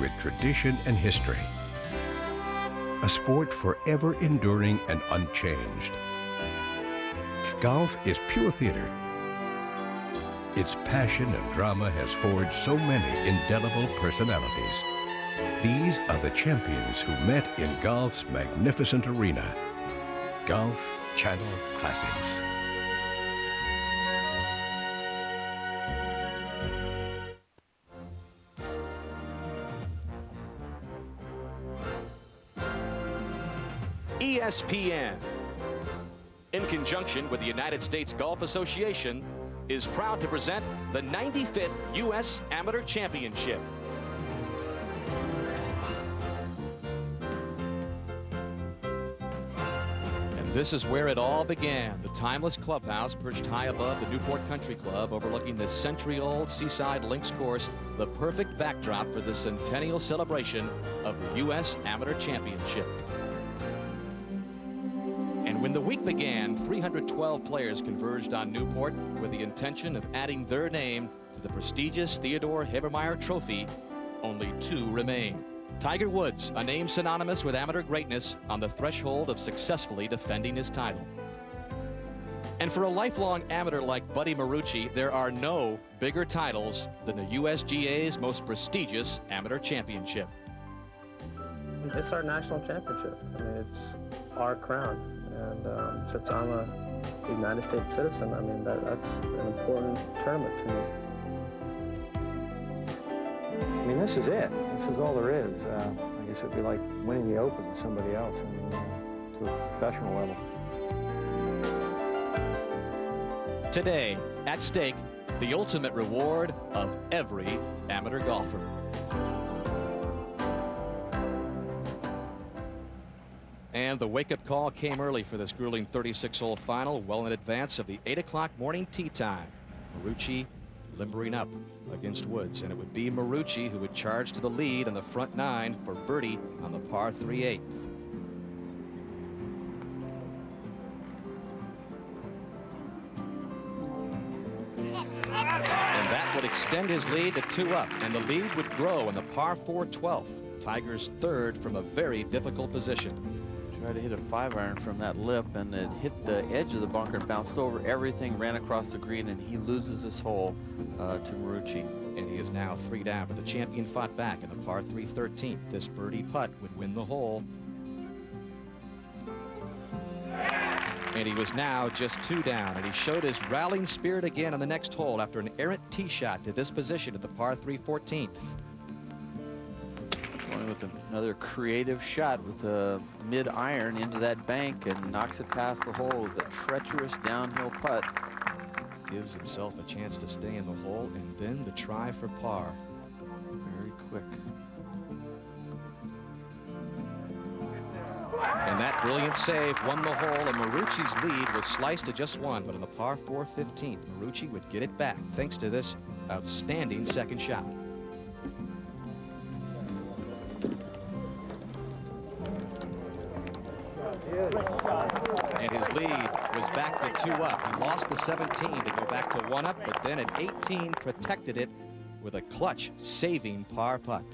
with tradition and history. A sport forever enduring and unchanged. Golf is pure theater. Its passion and drama has forged so many indelible personalities. These are the champions who met in golf's magnificent arena. Golf Channel Classics. ESPN, in conjunction with the United States Golf Association, is proud to present the 95th U.S. Amateur Championship. And this is where it all began. The timeless clubhouse perched high above the Newport Country Club, overlooking this century-old seaside links course, the perfect backdrop for the centennial celebration of the U.S. Amateur Championship. And when the week began, 312 players converged on Newport with the intention of adding their name to the prestigious Theodore Habermeyer Trophy. Only 2 remain. Tiger Woods, a name synonymous with amateur greatness, on the threshold of successfully defending his title. And for a lifelong amateur like Buddy Marucci, there are no bigger titles than the USGA's most prestigious amateur championship. It's our national championship. I mean, it's our crown. And since I'm a United States citizen, I mean, that's an important tournament to me. I mean, this is it. This is all there is. I guess it'd be like winning the Open with somebody else to a professional level. Today, at stake, the ultimate reward of every amateur golfer. And the wake-up call came early for this grueling 36-hole final, well in advance of the 8 o'clock morning tee time. Marucci limbering up against Woods, and it would be Marucci who would charge to the lead on the front 9 for birdie on the par 3/8. And that would extend his lead to 2 up, and the lead would grow in the par 4 12th. Tiger's 3rd from a very difficult position. Tried to hit a 5-iron from that lip, and it hit the edge of the bunker and bounced over everything, ran across the green, and he loses this hole to Marucci. And he is now 3 down, but the champion fought back in the par 3 13th. This birdie putt would win the hole. And he was now just 2 down, and he showed his rallying spirit again on the next hole after an errant tee shot to this position at the par 3 14th. Going with another creative shot with a mid-iron into that bank and knocks it past the hole with a treacherous downhill putt. Gives himself a chance to stay in the hole, and then the try for par. Very quick. And that brilliant save won the hole, and Marucci's lead was sliced to just 1, but in the par 4 15th, Marucci would get it back thanks to this outstanding second shot. And his lead was back to 2 up. He lost the 17 to go back to 1 up, but then at 18 protected it with a clutch saving par putt.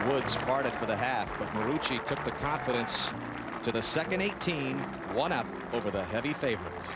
Woods parted for the half, but Marucci took the confidence to the second 18, 1 up over the heavy favorites.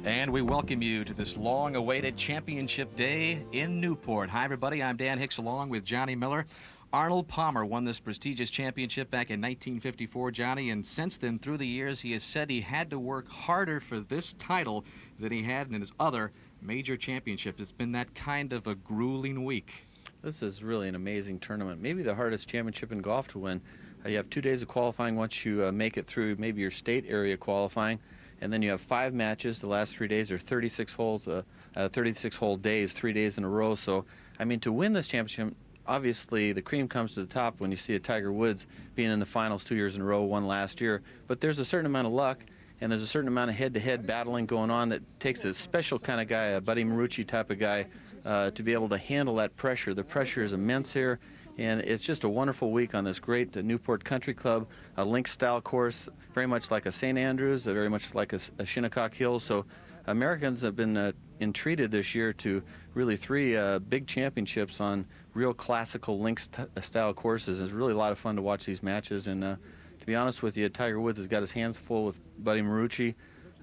And we welcome you to this long-awaited championship day in Newport. Hi, everybody. I'm Dan Hicks, along with Johnny Miller. Arnold Palmer won this prestigious championship back in 1954, Johnny, and since then, through the years, he has said he had to work harder for this title than he had in his other major championships. It's been that kind of a grueling week. This is really an amazing tournament. Maybe the hardest championship in golf to win. You have 2 days of qualifying once you make it through maybe your state area qualifying. And then you have 5 matches. The last 3 days are 36 holes, 36-hole days, 3 days in a row. So, I mean, to win this championship, obviously the cream comes to the top when you see a Tiger Woods being in the finals 2 years in a row, won last year. But there's a certain amount of luck, and there's a certain amount of head-to-head battling going on that takes a special kind of guy, a Buddy Marucci type of guy, to be able to handle that pressure. The pressure is immense here. And it's just a wonderful week on this great Newport Country Club, a links-style course, very much like a St. Andrews, very much like a Shinnecock Hills. So Americans have been entreated this year to really 3 big championships on real classical links-style courses. It's really a lot of fun to watch these matches. And to be honest with you, Tiger Woods has got his hands full with Buddy Marucci,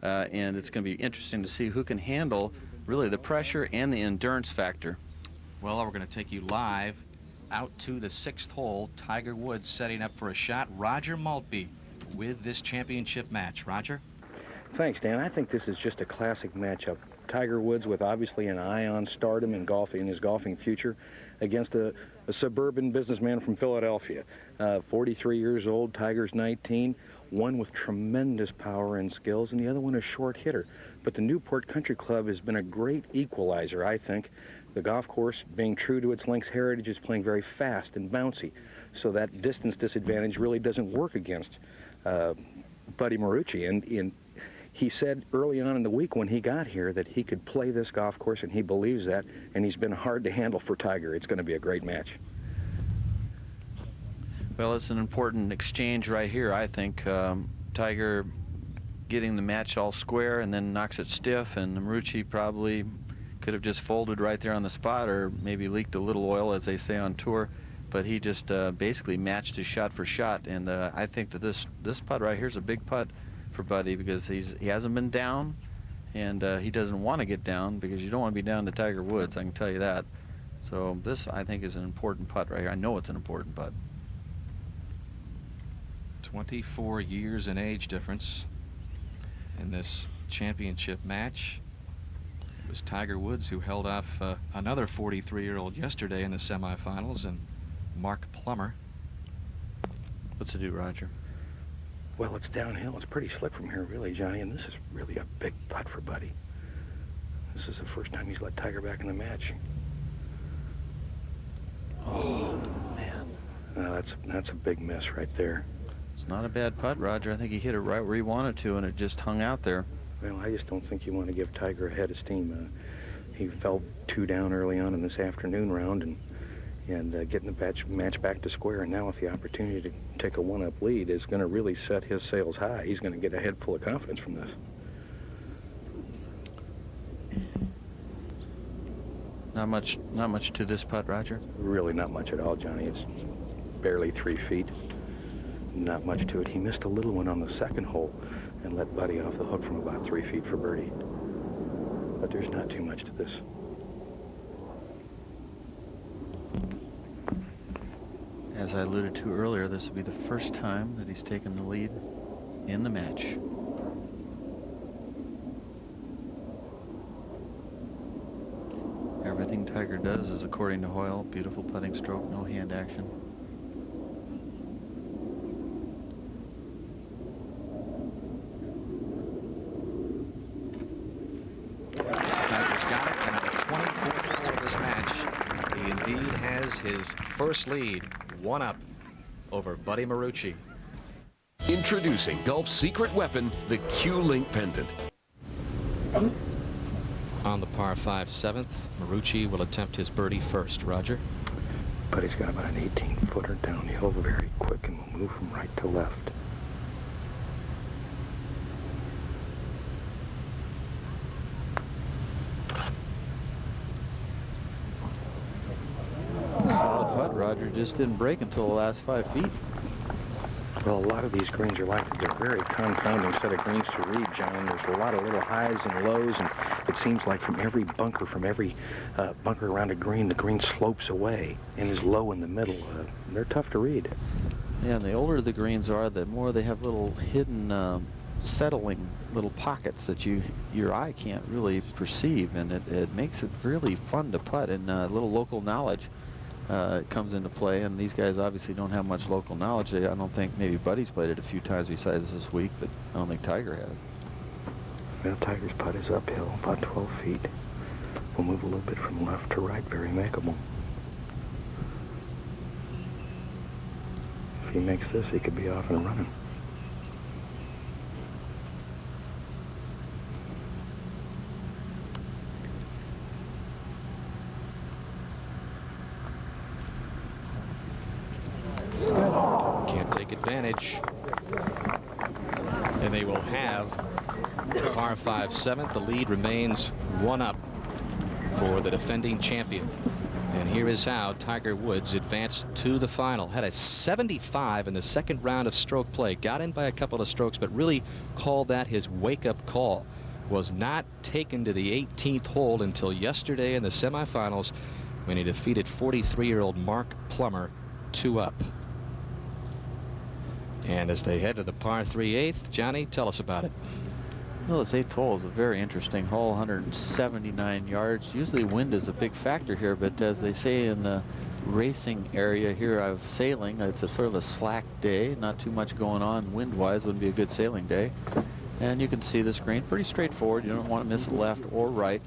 and it's going to be interesting to see who can handle really the pressure and the endurance factor. Well, we're going to take you live out to the 6th hole. Tiger Woods setting up for a shot. Roger Maltby with this championship match. Roger? Thanks, Dan. I think this is just a classic matchup. Tiger Woods, with obviously an eye on stardom in his golfing future, against a suburban businessman from Philadelphia. 43 years old, Tiger's 19, one with tremendous power and skills, and the other one a short hitter. But the Newport Country Club has been a great equalizer, I think. The golf course, being true to its links heritage, is playing very fast and bouncy, so that distance disadvantage really doesn't work against Buddy Marucci. And he said early on in the week when he got here that he could play this golf course, and he believes that, and he's been hard to handle for Tiger. It's going to be a great match. Well, it's an important exchange right here, I think. Tiger getting the match all square and then knocks it stiff, and Marucci probably could have just folded right there on the spot, or maybe leaked a little oil, as they say on tour. But he just basically matched his shot for shot, and I think that this putt right here is a big putt for Buddy, because he hasn't been down, and he doesn't want to get down, because you don't want to be down to Tiger Woods, I can tell you that. So this, I think, is an important putt right here. I know it's an important putt. 24 years in age difference in this championship match. It was Tiger Woods who held off another 43-year-old yesterday in the semifinals, and Mark Plummer. What's it do, Roger? Well, it's downhill. It's pretty slick from here, really, Johnny, and this is really a big putt for Buddy. This is the first time he's let Tiger back in the match. Oh, man. That's a big miss right there. It's not a bad putt, Roger. I think he hit it right where he wanted to, and it just hung out there. Well, I just don't think you want to give Tiger a head of steam. He fell 2 down early on in this afternoon round, and getting the match back to square, and now with the opportunity to take a 1-up lead is going to really set his sails high. He's going to get a head full of confidence from this. Not much to this putt, Roger. Really not much at all, Johnny. It's barely 3 feet. Not much to it. He missed a little one on the 2nd hole and let Buddy off the hook from about 3 feet for birdie. But there's not too much to this. As I alluded to earlier, this will be the first time that he's taken the lead in the match. Everything Tiger does is according to Hoyle. Beautiful putting stroke, no hand action. Tiger's got it, and at the 24th hole of this match, he indeed has his first lead, 1-up over Buddy Marucci. Introducing golf's secret weapon, the Q-Link pendant. On the par 5 7th, Marucci will attempt his birdie first. Roger? Buddy's got about an 18-footer downhill, very quick, and will move from right to left. Solid putt, Roger. Just didn't break until the last 5 feet. Well, a lot of these greens are like that. They're a very confounding set of greens to read, John. There's a lot of little highs and lows, and it seems like from every bunker around a green, the green slopes away and is low in the middle. They're tough to read. Yeah, and the older the greens are, the more they have little hidden settling little pockets that your eye can't really perceive, and it makes it really fun to putt, and little local knowledge comes into play, and these guys obviously don't have much local knowledge. I don't think, maybe Buddy's played it a few times besides this week, but I don't think Tiger has. Well, Tiger's putt is uphill, about 12 feet. We'll move a little bit from left to right, very makeable. If he makes this, he could be off and running. Can't take advantage. And they will have the par 5 7th. The lead remains 1-up for the defending champion. And here is how Tiger Woods advanced to the final. Had a 75 in the second round of stroke play. Got in by a couple of strokes, but really called that his wake-up call. Was not taken to the 18th hole until yesterday in the semifinals when he defeated 43-year-old Mark Plummer 2 up. And as they head to the par 3 8th, Johnny, tell us about it. Well, this 8th hole is a very interesting hole, 179 yards. Usually wind is a big factor here, but as they say in the racing area here of sailing, it's a sort of a slack day, not too much going on wind-wise. Wouldn't be a good sailing day. And you can see this green pretty straightforward. You don't want to miss it left or right.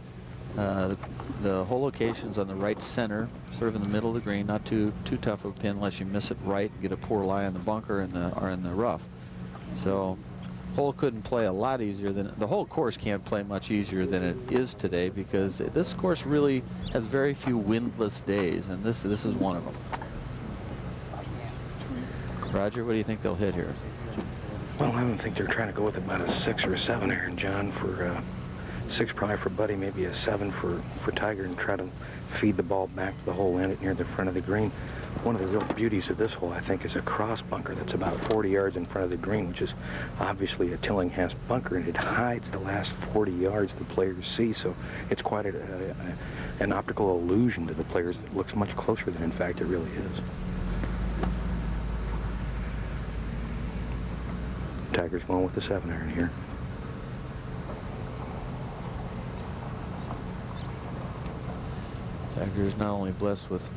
The whole location's on the right center, sort of in the middle of the green. Not too tough of a pin unless you miss it right and get a poor lie in the bunker or in the rough. So hole couldn't play a lot easier than the whole course can't play much easier than it is today, because this course really has very few windless days, and this is one of them. Roger, what do you think they'll hit here? Well, I don't think they're trying to go with about a 6 or a 7 iron, John, for 6 probably for Buddy, maybe a 7 for Tiger, and try to feed the ball back to the hole in it near the front of the green. One of the real beauties of this hole, I think, is a cross bunker that's about 40 yards in front of the green, which is obviously a Tillinghast bunker, and it hides the last 40 yards the players see, so it's quite an optical illusion to the players that looks much closer than in fact it really is. Tiger's going with the 7 iron here. Tiger's not only blessed with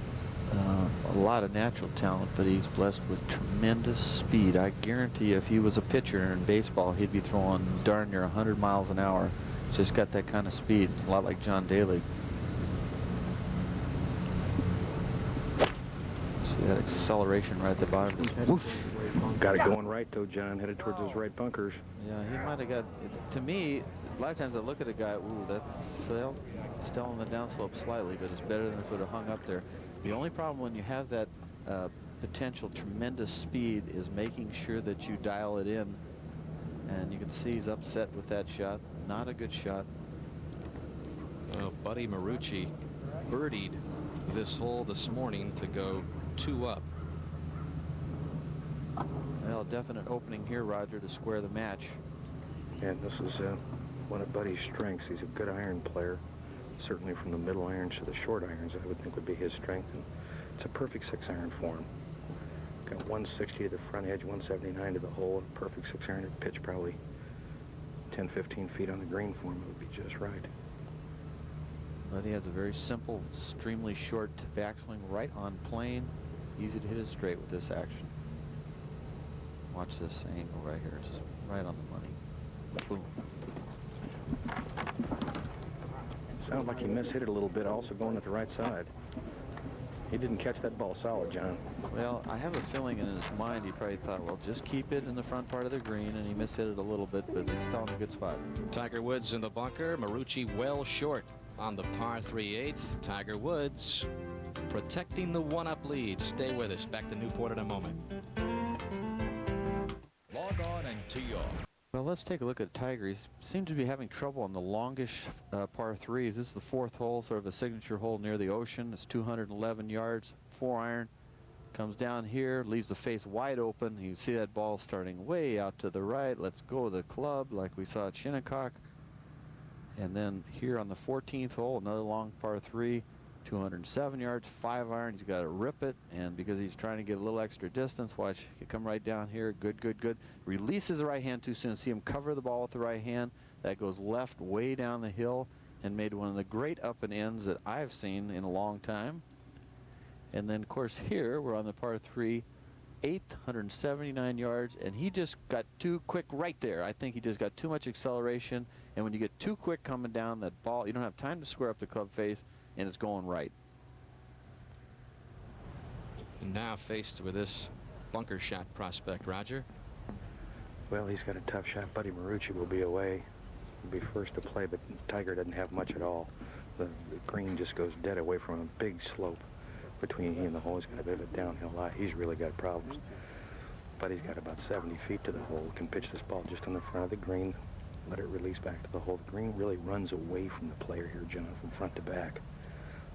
a lot of natural talent, but he's blessed with tremendous speed. I guarantee if he was a pitcher in baseball, he'd be throwing darn near 100 miles an hour. He's just got that kind of speed. It's a lot like John Daly. See that acceleration right at the bottom? Whoosh. Got it going right, though, John, headed towards those right bunkers. Yeah, he might have got, to me, a lot of times I look at a guy, ooh, that's still on the downslope slightly, but it's better than if it would have hung up there. The only problem when you have that potential tremendous speed is making sure that you dial it in. And you can see he's upset with that shot. Not a good shot. Well, Buddy Marucci birdied this hole this morning to go 2 up. Well, definite opening here, Roger, to square the match. And this is one of Buddy's strengths. He's a good iron player. Certainly from the middle irons to the short irons, I would think would be his strength. And it's a perfect 6 iron for him. Got 160 to the front edge, 179 to the hole, and perfect 6 iron at pitch, probably 10, 15 feet on the green for him. It would be just right. Buddy has a very simple, extremely short backswing, right on plane. Easy to hit it straight with this action. Watch this angle right here. Just right on the money. Boom. Sounded like he mishit it a little bit, also going at the right side. He didn't catch that ball solid, John. Well, I have a feeling in his mind he probably thought, well, just keep it in the front part of the green, and he mishit it a little bit, but it's still in a good spot. Tiger Woods in the bunker. Marucci well short on the par 3 8. Tiger Woods protecting the 1-up lead. Stay with us. Back to Newport in a moment. Log on and tee off. Well, let's take a look at Tiger. He seems to be having trouble on the longish par 3s. This is the 4th hole, sort of a signature hole near the ocean. It's 211 yards, 4 iron. Comes down here, leaves the face wide open. You can see that ball starting way out to the right. Let's go the club like we saw at Shinnecock. And then here on the 14th hole, another long par 3, 207 yards, 5 iron. He's got to rip it, and because he's trying to get a little extra distance, watch, he come right down here. Good, good, good. Releases the right hand too soon. See him cover the ball with the right hand. That goes left way down the hill and made one of the great up and ends that I've seen in a long time. And then, of course, here we're on the par 3, 179 yards, and he just got too quick right there. I think he just got too much acceleration, and when you get too quick coming down that ball, you don't have time to square up the club face, and it's going right. And now faced with this bunker shot prospect, Roger. Well, he's got a tough shot. Buddy Marucci will be away. He'll be first to play, but Tiger doesn't have much at all. The green just goes dead away from a big slope between he and the hole. He's got a bit of a downhill lie. He's really got problems. Buddy's got about 70 feet to the hole. Can pitch this ball just on the front of the green. let it release back to the hole. The green really runs away from the player here, John, from front to back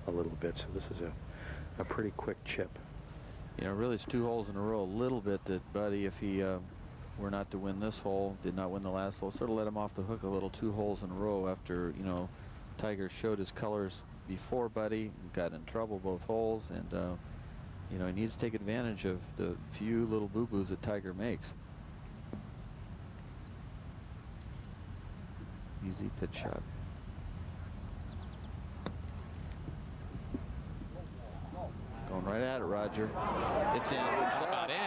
a little bit. So this is a pretty quick chip. You know, really it's 2 holes in a row. A little bit that Buddy, if he were not to win this hole, did not win the last hole, sort of let him off the hook a little. 2 holes in a row after, you know, Tiger showed his colors before Buddy, got in trouble both holes, and you know, he needs to take advantage of the few little boo-boos that Tiger makes. Easy pitch shot. Going right at it, Roger. It's in. About in.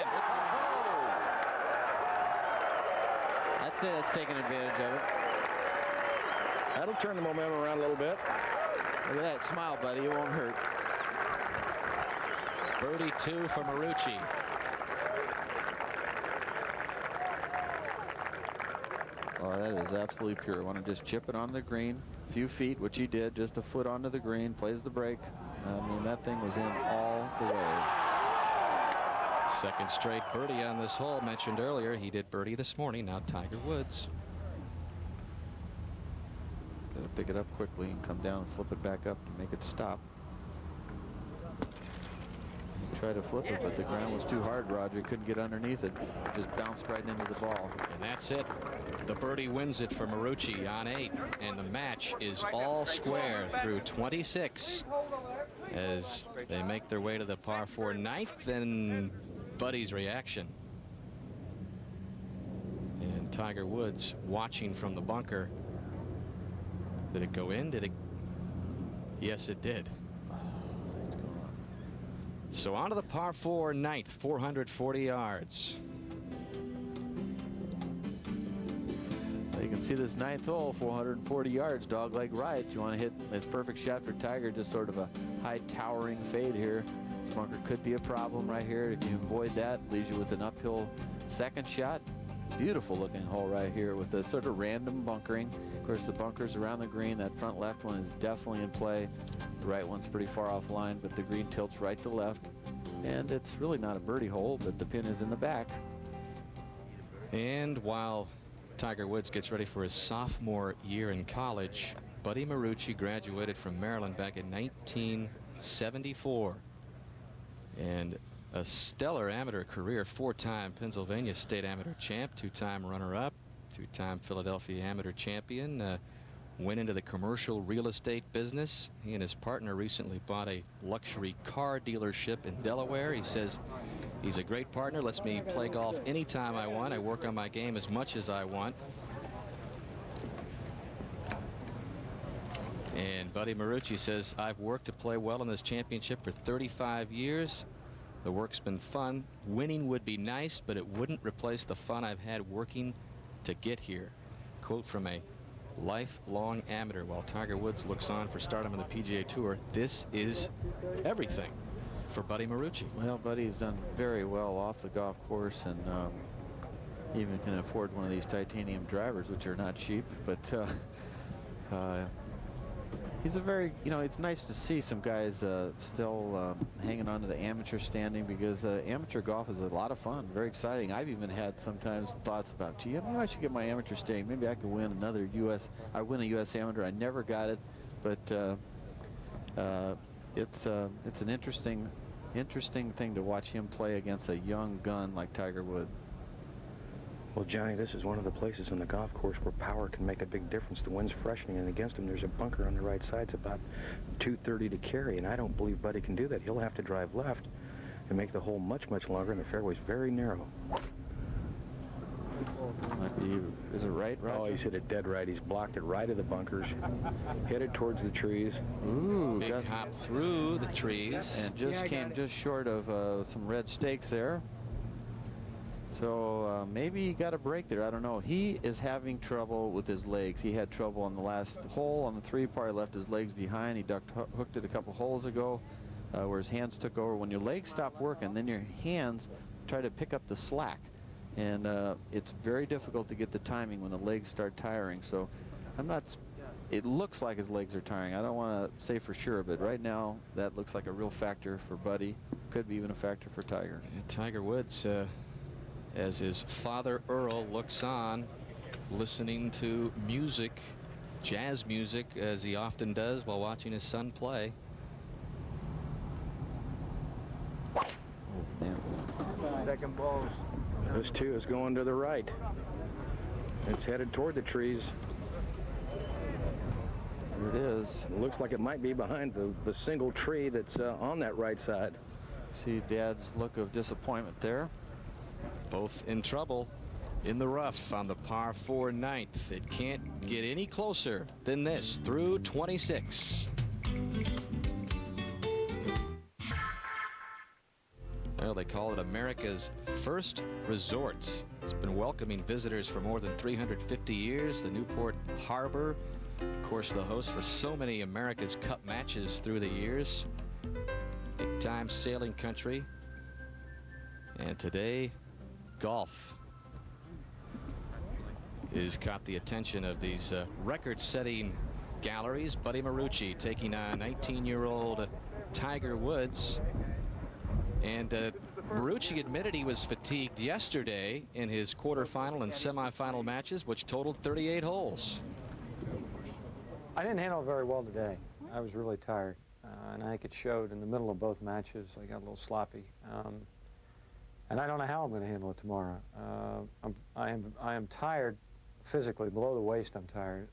That's it. That's taking advantage of it. That'll turn the momentum around a little bit. Look at that smile, Buddy. It won't hurt. Birdie 2 for Marucci. Oh, that is absolutely pure. I want to just chip it on the green. A few feet, which he did, just a foot onto the green, plays the break. I mean, that thing was in all the way. Second straight birdie on this hole. Mentioned earlier, he did birdie this morning. Now Tiger Woods. Got to pick it up quickly and come down and flip it back up to make it stop. He tried to flip it, but the ground was too hard, Roger. Couldn't get underneath it. Just bounced right into the ball. And that's it. The birdie wins it for Marucci on 8. And the match is all square through 26 as they make their way to the par 4 ninth. And Buddy's reaction. And Tiger Woods watching from the bunker. Did it go in? Did it? Yes, it did. So on to the par 4 ninth, 440 yards. You can see this 9th hole, 440 yards, dog-leg right. You want to hit this perfect shot for Tiger, just sort of a high towering fade here. This bunker could be a problem right here. If you avoid that, leaves you with an uphill second shot. Beautiful looking hole right here with a sort of random bunkering. Of course, the bunkers around the green. That front left one is definitely in play. The right one's pretty far offline, but the green tilts right to left. And it's really not a birdie hole, but the pin is in the back. And while Tiger Woods gets ready for his sophomore year in college, Buddy Marucci graduated from Maryland back in 1974. And a stellar amateur career, 4-time Pennsylvania State Amateur Champ, 2-time runner-up, 2-time Philadelphia Amateur Champion. Went into the commercial real estate business. He and his partner recently bought a luxury car dealership in Delaware. He says he's a great partner, lets me play golf anytime I want. I work on my game as much as I want. And Buddy Marucci says, I've worked to play well in this championship for 35 years. The work's been fun. Winning would be nice, but it wouldn't replace the fun I've had working to get here. Quote from a lifelong amateur. While Tiger Woods looks on for stardom on the PGA Tour, this is everything for Buddy Marucci. Well, Buddy's done very well off the golf course, and even can afford one of these titanium drivers, which are not cheap. But he's a very, you know, it's nice to see some guys still hanging on to the amateur standing, because amateur golf is a lot of fun, very exciting. I've even had sometimes thoughts about, gee, maybe I should get my amateur standing. Maybe I could win another I win a U.S. amateur. I never got it, but it's an interesting thing to watch him play against a young gun like Tiger Woods. Well, Johnny, this is one of the places on the golf course where power can make a big difference. The wind's freshening, and against him, there's a bunker on the right side. It's about 230 to carry, and I don't believe Buddy can do that. He'll have to drive left and make the hole much, much longer, and the fairway's very narrow. Might be, is it right, Roger? Oh, he's hit it dead right. He's blocked it right of the bunkers, headed towards the trees. Ooh, Big hop through the trees. And just came just short of some red stakes there. So maybe he got a break there. I don't know. He is having trouble with his legs. He had trouble on the last hole on the 3-par. He left his legs behind. He hooked it a couple holes ago where his hands took over. When your legs stop working, then your hands try to pick up the slack. And it's very difficult to get the timing when the legs start tiring. So it looks like his legs are tiring. I don't want to say for sure, but right now that looks like a real factor for Buddy. Could be even a factor for Tiger. And Tiger Woods, as his father Earl looks on, listening to music, jazz music, as he often does while watching his son play. Second balls. This too is going to the right. It's headed toward the trees. There it is. It looks like it might be behind the single tree that's on that right side. See Dad's look of disappointment there. Both in trouble in the rough on the par 4 ninth. It can't get any closer than this through 26. Well, they call it America's first resort. It's been welcoming visitors for more than 350 years. The Newport Harbor, of course, the host for so many America's Cup matches through the years. Big time sailing country. And today, golf has caught the attention of these record-setting galleries. Buddy Marucci taking on 19-year-old Tiger Woods. And Marucci admitted he was fatigued yesterday in his quarterfinal and semifinal matches, which totaled 38 holes. I didn't handle it very well today. I was really tired, and I think it showed in the middle of both matches. I got a little sloppy, and I don't know how I'm going to handle it tomorrow. I am tired physically, below the waist. I'm tired,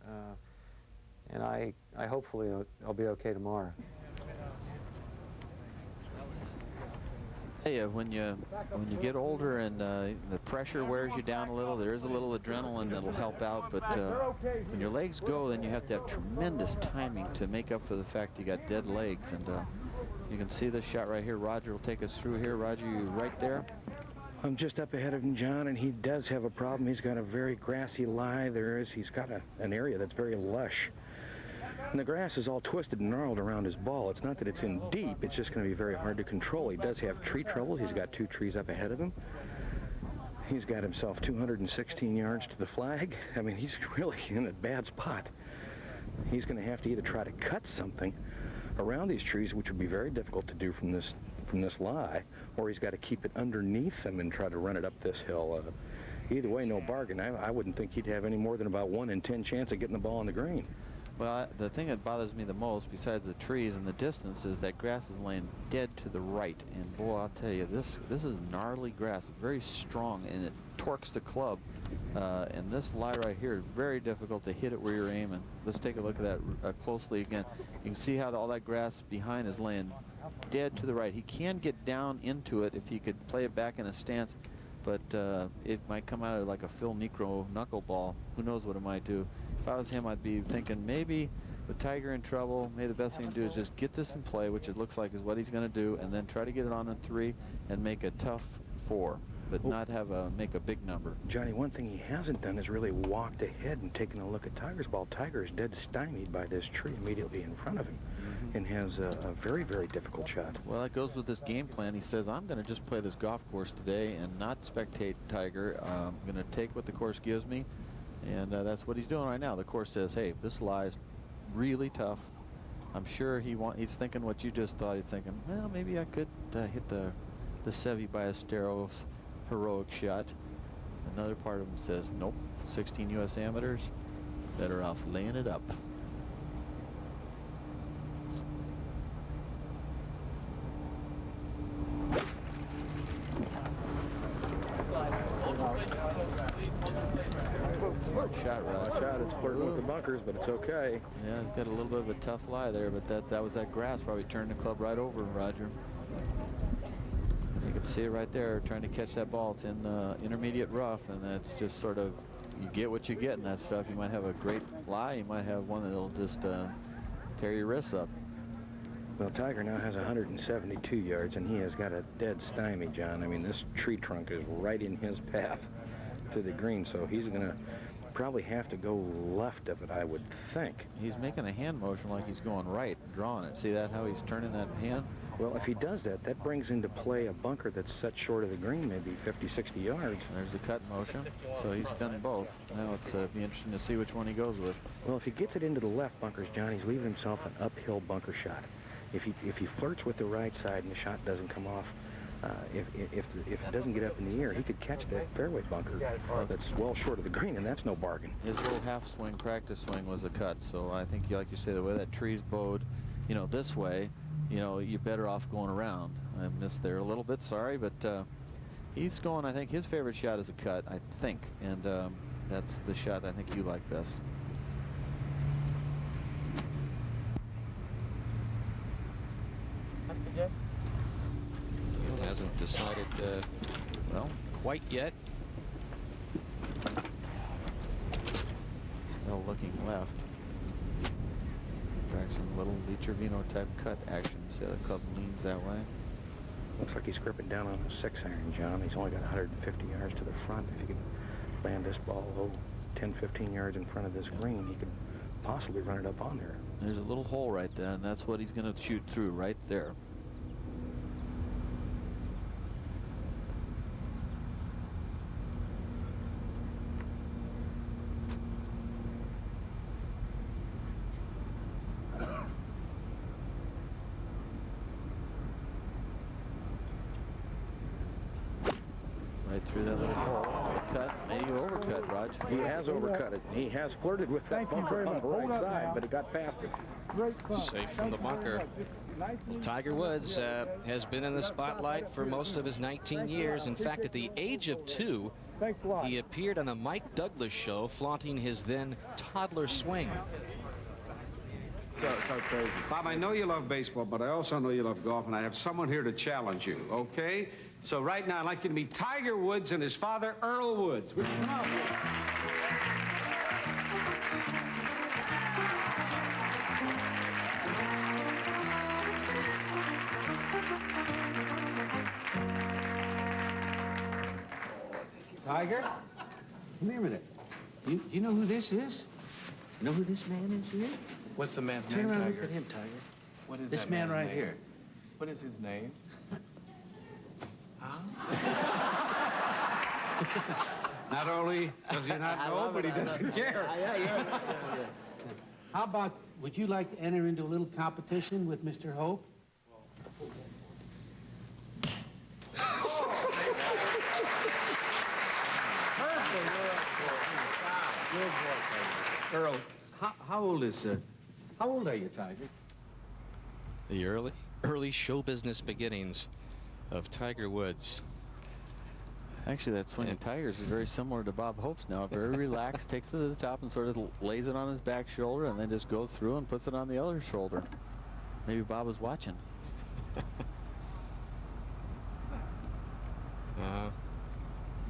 and I hopefully I'll be okay tomorrow. Hey, when you get older and the pressure wears you down a little, there is a little adrenaline that'll help out, but when your legs go, then you have to have tremendous timing to make up for the fact you got dead legs. And you can see this shot right here. Roger will take us through here. Roger, you right there? I'm just up ahead of him, John, and he does have a problem. He's got a very grassy lie. He's got an area that's very lush. And the grass is all twisted and gnarled around his ball. It's not that it's in deep, it's just going to be very hard to control. He does have tree trouble. He's got 2 trees up ahead of him. He's got himself 216 yards to the flag. I mean, he's really in a bad spot. He's going to have to either try to cut something around these trees, which would be very difficult to do from this lie, or he's got to keep it underneath them and try to run it up this hill. Either way, no bargain. I wouldn't think he'd have any more than about 1 in 10 chance of getting the ball on the green. Well, the thing that bothers me the most, besides the trees and the distance, is that grass is laying dead to the right. And boy, I'll tell you, this is gnarly grass, very strong, and it torques the club. And this lie right here is very difficult to hit it where you're aiming. Let's take a look at that closely again. You can see how all that grass behind is laying dead to the right. He can get down into it if he could play it back in a stance, but it might come out of like a Phil Necro knuckleball. Who knows what it might do. If I was him, I'd be thinking maybe with Tiger in trouble, maybe the best thing to do is just get this in play, which it looks like is what he's going to do, and then try to get it on in 3 and make a tough 4, but not make a big number. Johnny, one thing he hasn't done is really walked ahead and taken a look at Tiger's ball. Tiger is dead stymied by this tree immediately in front of him and has a very, very difficult shot. Well, that goes with his game plan. He says, I'm going to just play this golf course today and not spectate Tiger. I'm going to take what the course gives me. And that's what he's doing right now. The course says, hey, this lie is really tough. I'm sure he's thinking what you just thought. He's thinking, well, maybe I could hit the Seve Ballesteros heroic shot. Another part of him says, nope, 16 U.S. amateurs, better off laying it up. Smart shot, Roger. Shot is flirting with the bunkers, but it's okay. Yeah, he's got a little bit of a tough lie there, but that was that grass probably turned the club right over, Roger. You can see it right there, trying to catch that ball. It's in the intermediate rough, and that's just sort of, you get what you get in that stuff. You might have a great lie. You might have one that'll just tear your wrists up. Well, Tiger now has 172 yards, and he has got a dead stymie, John. I mean, this tree trunk is right in his path to the green, so he's going to probably have to go left of it, I would think. He's making a hand motion like he's going right, drawing it. See that, how he's turning that hand? Well, if he does that, that brings into play a bunker that's set short of the green, maybe 50, 60 yards. There's the cut motion. So he's done both. Now it's be interesting to see which one he goes with. Well, if he gets it into the left bunkers, John, he's leaving himself an uphill bunker shot. If he flirts with the right side and the shot doesn't come off, If it doesn't get up in the air, he could catch that fairway bunker that's well short of the green, and that's no bargain. His little half swing, practice swing, was a cut. So I think, like you say, the way that tree's bowed, you know, this way, you know, you're better off going around. I missed there a little bit, sorry, but he's going, I think his favorite shot is a cut, I think, and that's the shot I think you like best. He hasn't decided, well, quite yet. Still looking left. Back some little Vitruvino type cut action. See how the club leans that way. Looks like he's gripping down on a 6-iron, John. He's only got 150 yards to the front. If he can land this ball 10, 15 yards in front of this green, he could possibly run it up on there. There's a little hole right there, and that's what he's going to shoot through right there. Right through that little hole. The cut, maybe overcut, Raj. He has overcut it. He has flirted with that bunker on the right side, but it got past him. Safe from the bunker. Well, Tiger Woods has been in the spotlight for most of his 19 years. In fact, at the age of 2, he appeared on the Mike Douglas show flaunting his then toddler swing. So crazy. Bob, I know you love baseball, but I also know you love golf, and I have someone here to challenge you, okay? So right now, I'd like you to meet Tiger Woods and his father, Earl Woods. Would you come out? Tiger, come here a minute. Do you know who this is? You know who this man is here? What's the man's Turn name, around and Tiger? look at him, Tiger. What is This that man man's right name? here. What is his name? Not only does he not know, but he doesn't care. How about, would you like to enter into a little competition with Mr. Hope? Earl, how old are you, Tiger? The early show business beginnings of Tiger Woods. Actually, that swing of Tiger's is very similar to Bob Hope's now. Very relaxed, takes it to the top and sort of lays it on his back shoulder and then just goes through and puts it on the other shoulder. Maybe Bob was watching.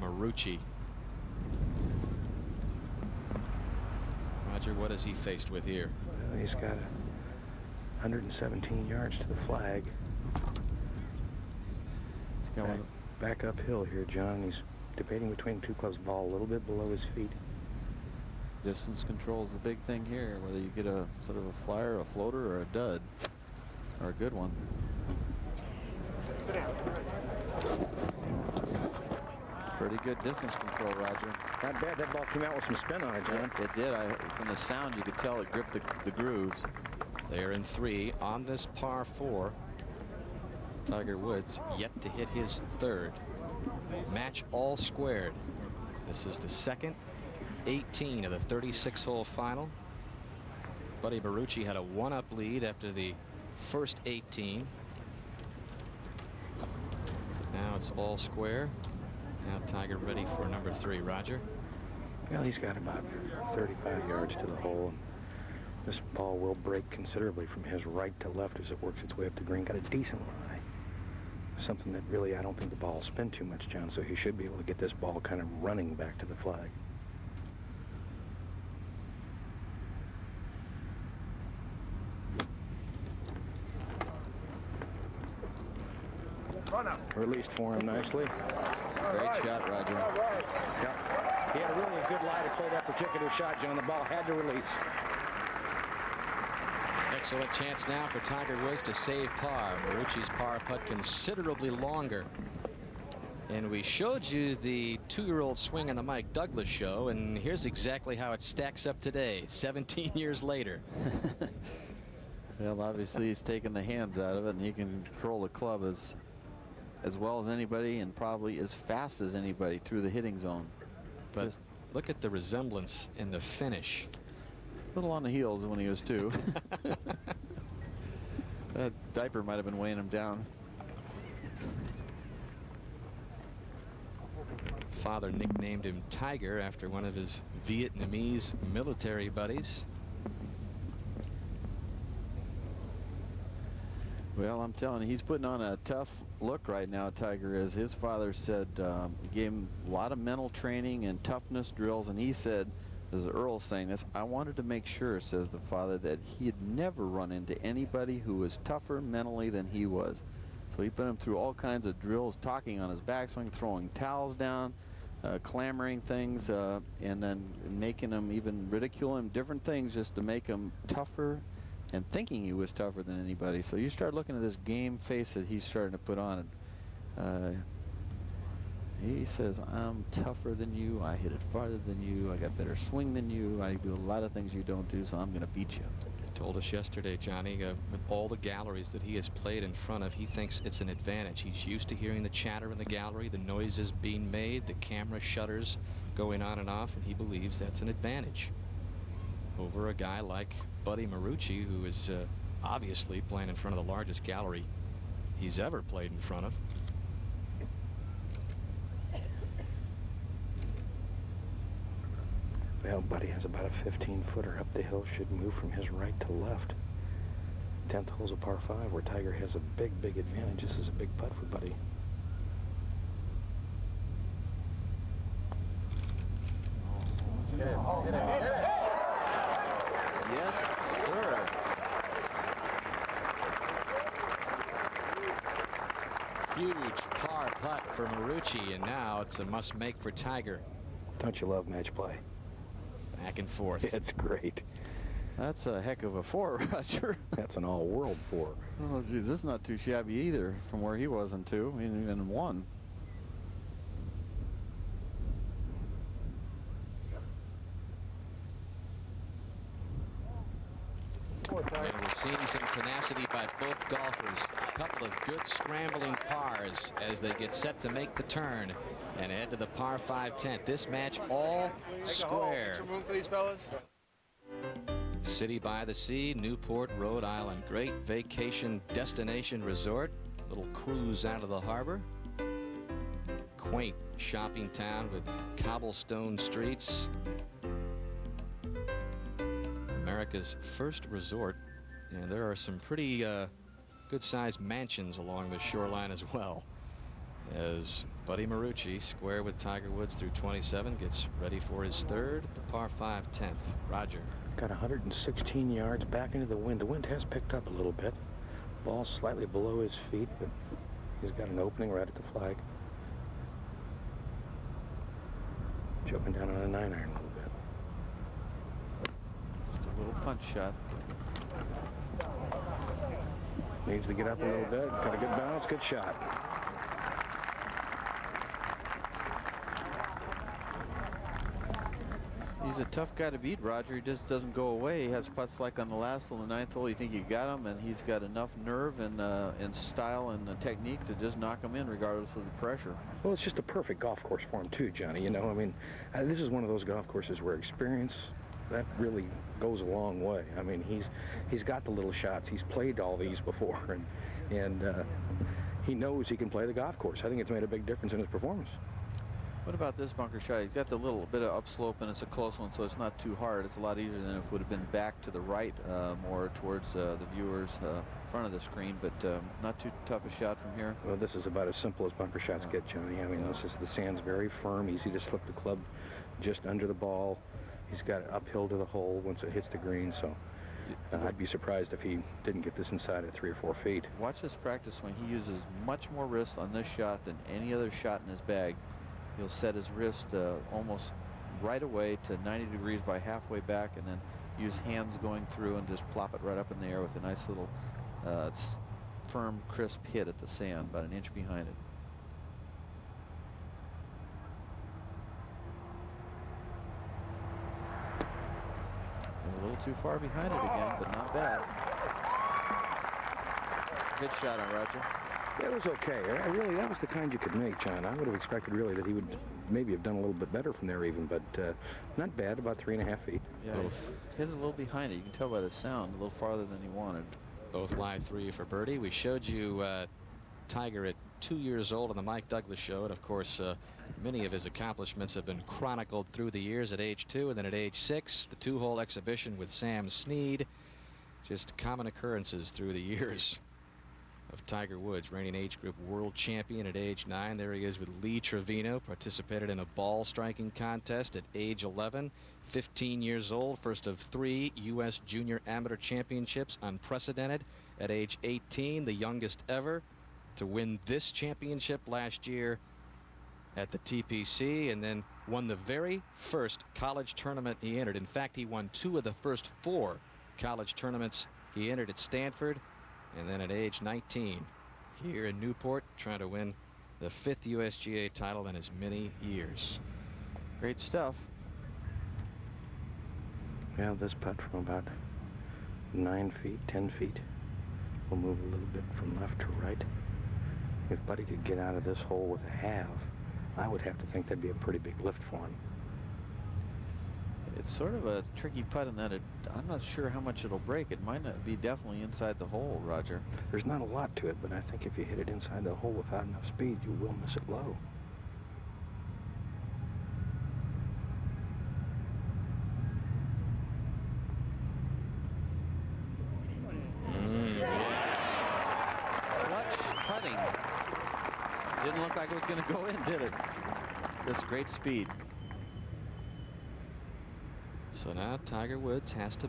Marucci. Roger, what is he faced with here? Well, he's got 117 yards to the flag. It's going Back uphill here, John. He's debating between two clubs, ball a little bit below his feet. distance control is the big thing here, whether you get a sort of a flyer, a floater, or a dud, or a good one. Pretty good distance control, Roger. Not bad. That ball came out with some spin on it, John. It did. From the sound, you could tell it gripped the grooves. They're in 3 on this par 4. Tiger Woods yet to hit his 3rd. Match all squared. This is the second 18 of the 36-hole final. Buddy Marucci had a 1-up lead after the first 18. Now it's all square. Now Tiger ready for number 3. Roger? Well, he's got about 35 yards to the hole. This ball will break considerably from his right to left as it works its way up the green. Got a decent lie. Something that really, I don't think the ball will spin too much, John, so he should be able to get this ball kind of running back to the flag. Released for him nicely. Great shot, Roger. Yeah. He had a really good lie to play that particular shot, John. The ball had to release. Excellent chance now for Tiger Woods to save par. Marucci's par putt considerably longer. And we showed you the 2-year-old swing on the Mike Douglas show, and here's exactly how it stacks up today, 17 years later. Well, obviously he's taken the hands out of it, and he can control the club as as well as anybody and probably as fast as anybody through the hitting zone. But Just look at the resemblance in the finish. a little on the heels when he was 2. That diaper might have been weighing him down. Father nicknamed him Tiger after one of his Vietnamese military buddies. Well, I'm telling you, he's putting on a tough look right now, Tiger is. His father said he gave him a lot of mental training and toughness drills, and he said, as Earl's saying this, I wanted to make sure, says the father, that he had never run into anybody who was tougher mentally than he was. So he put him through all kinds of drills, talking on his backswing, throwing towels down, clamoring things, and then making him even ridicule him, different things just to make him tougher and thinking he was tougher than anybody. So you start looking at this game face that he's starting to put on. He says, I'm tougher than you, I hit it farther than you, I got better swing than you, I do a lot of things you don't do, so I'm going to beat you. He told us yesterday, Johnny, with all the galleries that he has played in front of, he thinks it's an advantage. He's used to hearing the chatter in the gallery, the noises being made, the camera shutters going on and off, and he believes that's an advantage over a guy like Buddy Marucci, who is obviously playing in front of the largest gallery he's ever played in front of. Well, Buddy has about a 15-footer up the hill, should move from his right to left. 10th hole's a par 5 where Tiger has a big advantage. This is a big putt for Buddy. Yes, sir. Huge par putt for Marucci, and now it's a must-make for Tiger. Don't you love match play? Back and forth. It's great. That's a heck of a 4, Roger. That's an all-world 4. Oh, geez, this is not too shabby either from where he was in 2, even in 1. And we're seeing some tenacity by both golfers. A couple of good scrambling pars as they get set to make the turn and head to the par 5 10th. This match all square. Some room for these fellas? City by the Sea, Newport, Rhode Island. Great vacation destination resort. Little cruise out of the harbor. Quaint shopping town with cobblestone streets. America's first resort, and there are some pretty good-sized mansions along the shoreline as well, as Buddy Marucci, square with Tiger Woods through 27, gets ready for his 3rd, the par 5 10th. Roger. Got 116 yards back into the wind. The wind has picked up a little bit. Ball slightly below his feet, but he's got an opening right at the flag. Jumping down on a 9-iron a little bit. Little punch shot. Needs to get up a little bit. Got a good bounce, good shot. He's a tough guy to beat, Roger. He just doesn't go away. He has putts like on the last hole, the 9th hole. You think you got him, and he's got enough nerve and style and technique to just knock him in regardless of the pressure. Well, it's just a perfect golf course for him too, Johnny. You know, I mean, this is one of those golf courses where experience, that really goes a long way. I mean, he's got the little shots. He's played all these before, and he knows he can play the golf course. I think it's made a big difference in his performance. What about this bunker shot? He's got the little bit of upslope, and it's a close one, so it's not too hard. It's a lot easier than if it would have been back to the right, more towards the viewers front of the screen, but not too tough a shot from here. Well, this is about as simple as bunker shots get, Johnny. I mean, this is, the sand's very firm, easy to slip the club just under the ball. He's got it uphill to the hole once it hits the green, so I'd be surprised if he didn't get this inside at 3 or 4 feet. Watch this practice when he uses much more wrist on this shot than any other shot in his bag. He'll set his wrist almost right away to 90 degrees by halfway back, and then use hands going through and just plop it right up in the air with a nice little firm, crisp hit at the sand, about an inch behind it. A little too far behind it again, but not bad. Good shot on Roger. It was okay. Really, that was the kind you could make, John. I would have expected really that he would maybe have done a little bit better from there even, but not bad, about 3.5 feet. Yeah, both. Hit it a little behind it. You can tell by the sound, a little farther than he wanted. Both lie 3 for birdie. We showed you Tiger at 2 years old on the Mike Douglas show, and of course many of his accomplishments have been chronicled through the years at age 2 and then at age 6. The 2-hole exhibition with Sam Snead, just common occurrences through the years of Tiger Woods, reigning age group world champion at age 9. There he is with Lee Trevino, participated in a ball striking contest at age 11. 15 years old, first of 3 U.S. Junior Amateur Championships, unprecedented. At age 18, the youngest ever to win this championship last year at the TPC, and then won the very first college tournament he entered. In fact, he won 2 of the first 4 college tournaments he entered at Stanford. And then at age 19, here in Newport, trying to win the 5th USGA title in as many years. Great stuff. Yeah, this putt from about 9 feet, 10 feet, will move a little bit from left to right. If Buddy could get out of this hole with a halve, I would have to think that'd be a pretty big lift for him. It's sort of a tricky putt in that I'm not sure how much it'll break. It might not be definitely inside the hole, Roger. There's not a lot to it, but I think if you hit it inside the hole without enough speed, you will miss it low. Yes. Clutch putting. Didn't look like it was going to go in, did it? Just great speed. So now Tiger Woods has to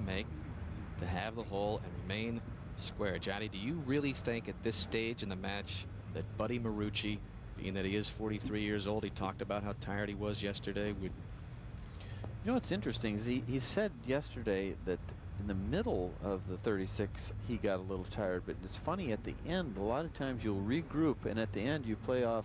have the hole and remain square. Johnny, do you really think at this stage in the match that Buddy Marucci, being that he is 43 years old, he talked about how tired he was yesterday, would... You know what's interesting is he said yesterday that in the middle of the 36 he got a little tired, but it's funny at the end a lot of times you'll regroup and at the end you play off,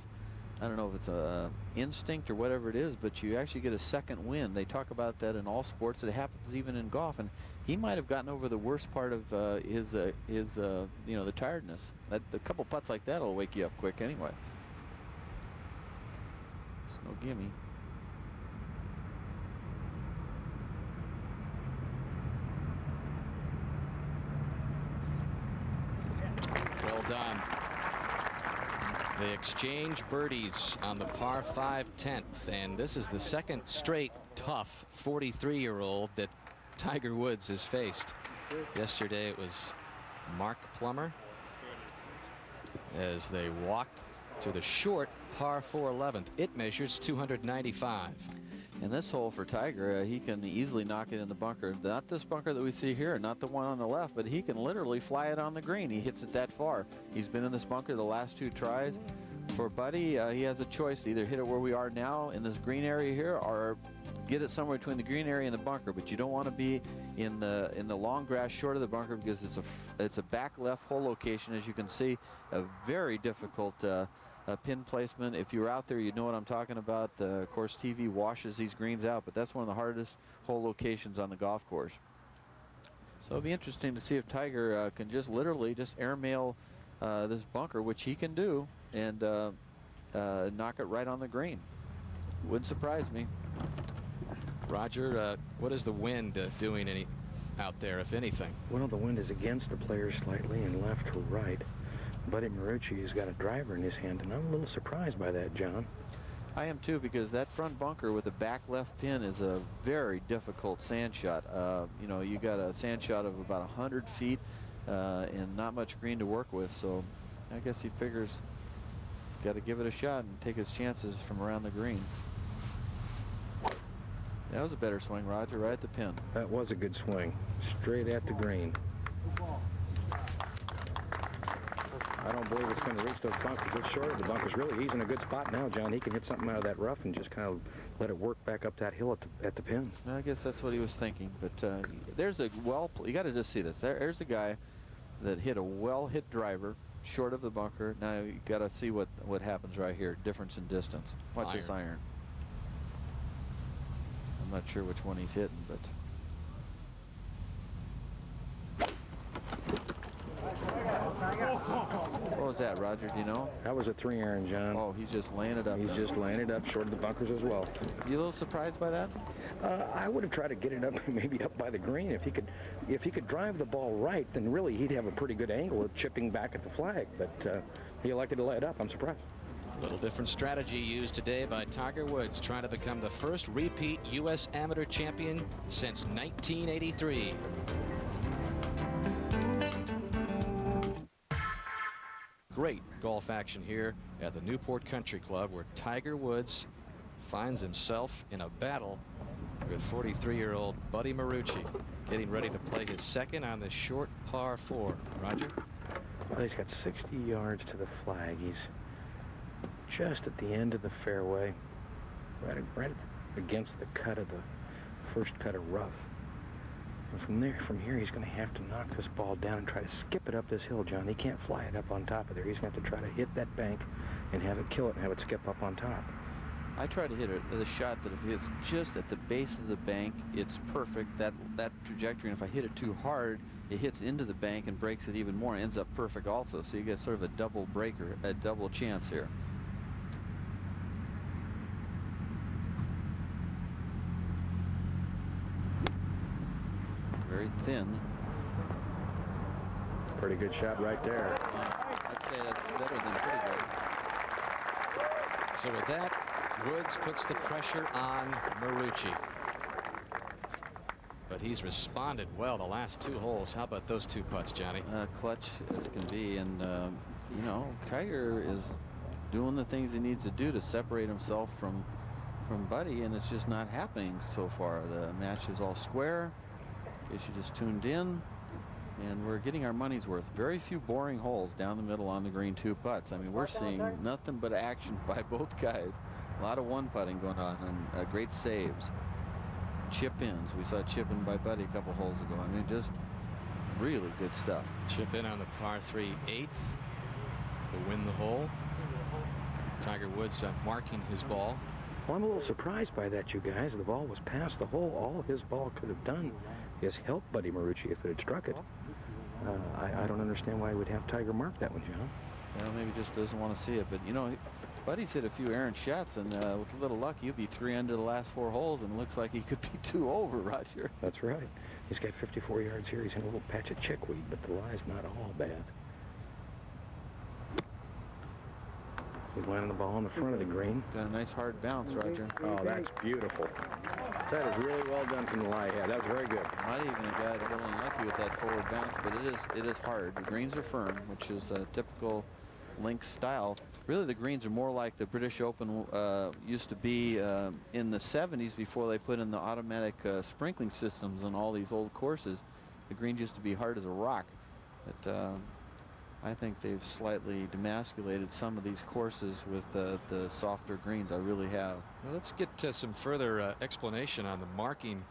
I don't know if it's a instinct or whatever it is, but you actually get a second win. They talk about that in all sports. It happens even in golf, and he might have gotten over the worst part of his you know, the tiredness. A couple putts like that will wake you up quick anyway. It's no gimme. Well done. They exchange birdies on the par 5 10th, and this is the second straight tough 43-year-old that Tiger Woods has faced. Yesterday it was Mark Plummer as they walk to the short par 4 11th. It measures 295. And this hole for Tiger, he can easily knock it in the bunker. Not this bunker that we see here, not the one on the left, but he can literally fly it on the green. He hits it that far. He's been in this bunker the last 2 tries. For Buddy, he has a choice to either hit it where we are now in this green area here or get it somewhere between the green area and the bunker. But you don't want to be in the long grass short of the bunker because it's a back left hole location, as you can see. A very difficult pin placement. If you're out there, you know what I'm talking about. Of course, TV washes these greens out, but that's one of the hardest hole locations on the golf course. So it'll be interesting to see if Tiger can just literally just airmail this bunker, which he can do, and knock it right on the green. Wouldn't surprise me. Roger, what is the wind doing out there, if anything? Well, the wind is against the player slightly and left to right. Buddy Marucci has got a driver in his hand, and I'm a little surprised by that, John. I am too, because that front bunker with the back left pin is a very difficult sand shot. You know, you got a sand shot of about 100 feet and not much green to work with, so I guess he figures he's got to give it a shot and take his chances from around the green. That was a better swing, Roger, right at the pin. That was a good swing, straight at the green. I don't believe it's going to reach those bunkers. It's short of the bunkers. Really, he's in a good spot now, John. He can hit something out of that rough and just kind of let it work back up that hill at the pin. I guess that's what he was thinking. But there's a you got to just see this. There's a guy that hit a well-hit driver short of the bunker. Now you got to see what happens right here. Difference in distance. Watch this iron. I'm not sure which one he's hitting, but. What was that, Roger? Do you know? That was a 3-iron, John. Oh, he's just laying it up. He's just laying it up short of the bunkers as well. You a little surprised by that? I would have tried to get it up, maybe up by the green. If he could drive the ball right, then really he'd have a pretty good angle of chipping back at the flag. But he elected to lay it up. I'm surprised. A little different strategy used today by Tiger Woods, trying to become the first repeat U.S. amateur champion since 1983. Great golf action here at the Newport Country Club, where Tiger Woods finds himself in a battle with 43-year-old Buddy Marucci, getting ready to play his second on this short par 4. Roger? Well, he's got 60 yards to the flag. He's just at the end of the fairway, right against the cut of the first cut of rough. And from here, he's going to have to knock this ball down and try to skip it up this hill, John. He can't fly it up on top of there. He's going to have to try to hit that bank and have it kill it and have it skip up on top. I try to hit it at a shot that if it's just at the base of the bank, it's perfect, that trajectory. And if I hit it too hard, it hits into the bank and breaks it even more and ends up perfect also. So you get sort of a double breaker, a double chance here. Very thin. Pretty good shot right there. I'd say that's better than pretty good. So with that, Woods puts the pressure on Marucci. But he's responded well the last 2 holes. How about those 2 putts, Johnny? Clutch as can be. And, you know, Tiger is doing the things he needs to do to separate himself from Buddy, and it's just not happening so far. The match is all square. In case you just tuned in, and we're getting our money's worth. Very few boring holes down the middle on the green, 2 putts. I mean, we're seeing nothing but action by both guys. A lot of one-putting going on, and great saves. Chip-ins. We saw chip-in by Buddy a couple holes ago. I mean, just really good stuff. Chip in on the par 3 8th to win the hole. Tiger Woods marking his ball. Well, I'm a little surprised by that, you guys. The ball was past the hole. All his ball could have done is help Buddy Marucci if it had struck it. I don't understand why he would have Tiger mark that one, John. Well, maybe just doesn't want to see it. But, you know, Buddy's hit a few errant shots, and with a little luck, he'll be 3 under the last 4 holes, and it looks like he could be 2 over, Roger. That's right. He's got 54 yards here. He's in a little patch of chickweed, but the lie's not all bad. He's landing the ball on the front of the green. Got a nice hard bounce, Roger. Oh, that's beautiful. That is really well done from the lie. Yeah, that was very good. Might even have got a little unlucky with that forward bounce, but it is hard. The greens are firm, which is a typical links style. Really, the greens are more like the British Open used to be in the 70s before they put in the automatic sprinkling systems on all these old courses. The greens used to be hard as a rock. But I think they've slightly demasculated some of these courses with the softer greens. I really have. Well, let's get some further explanation on the marking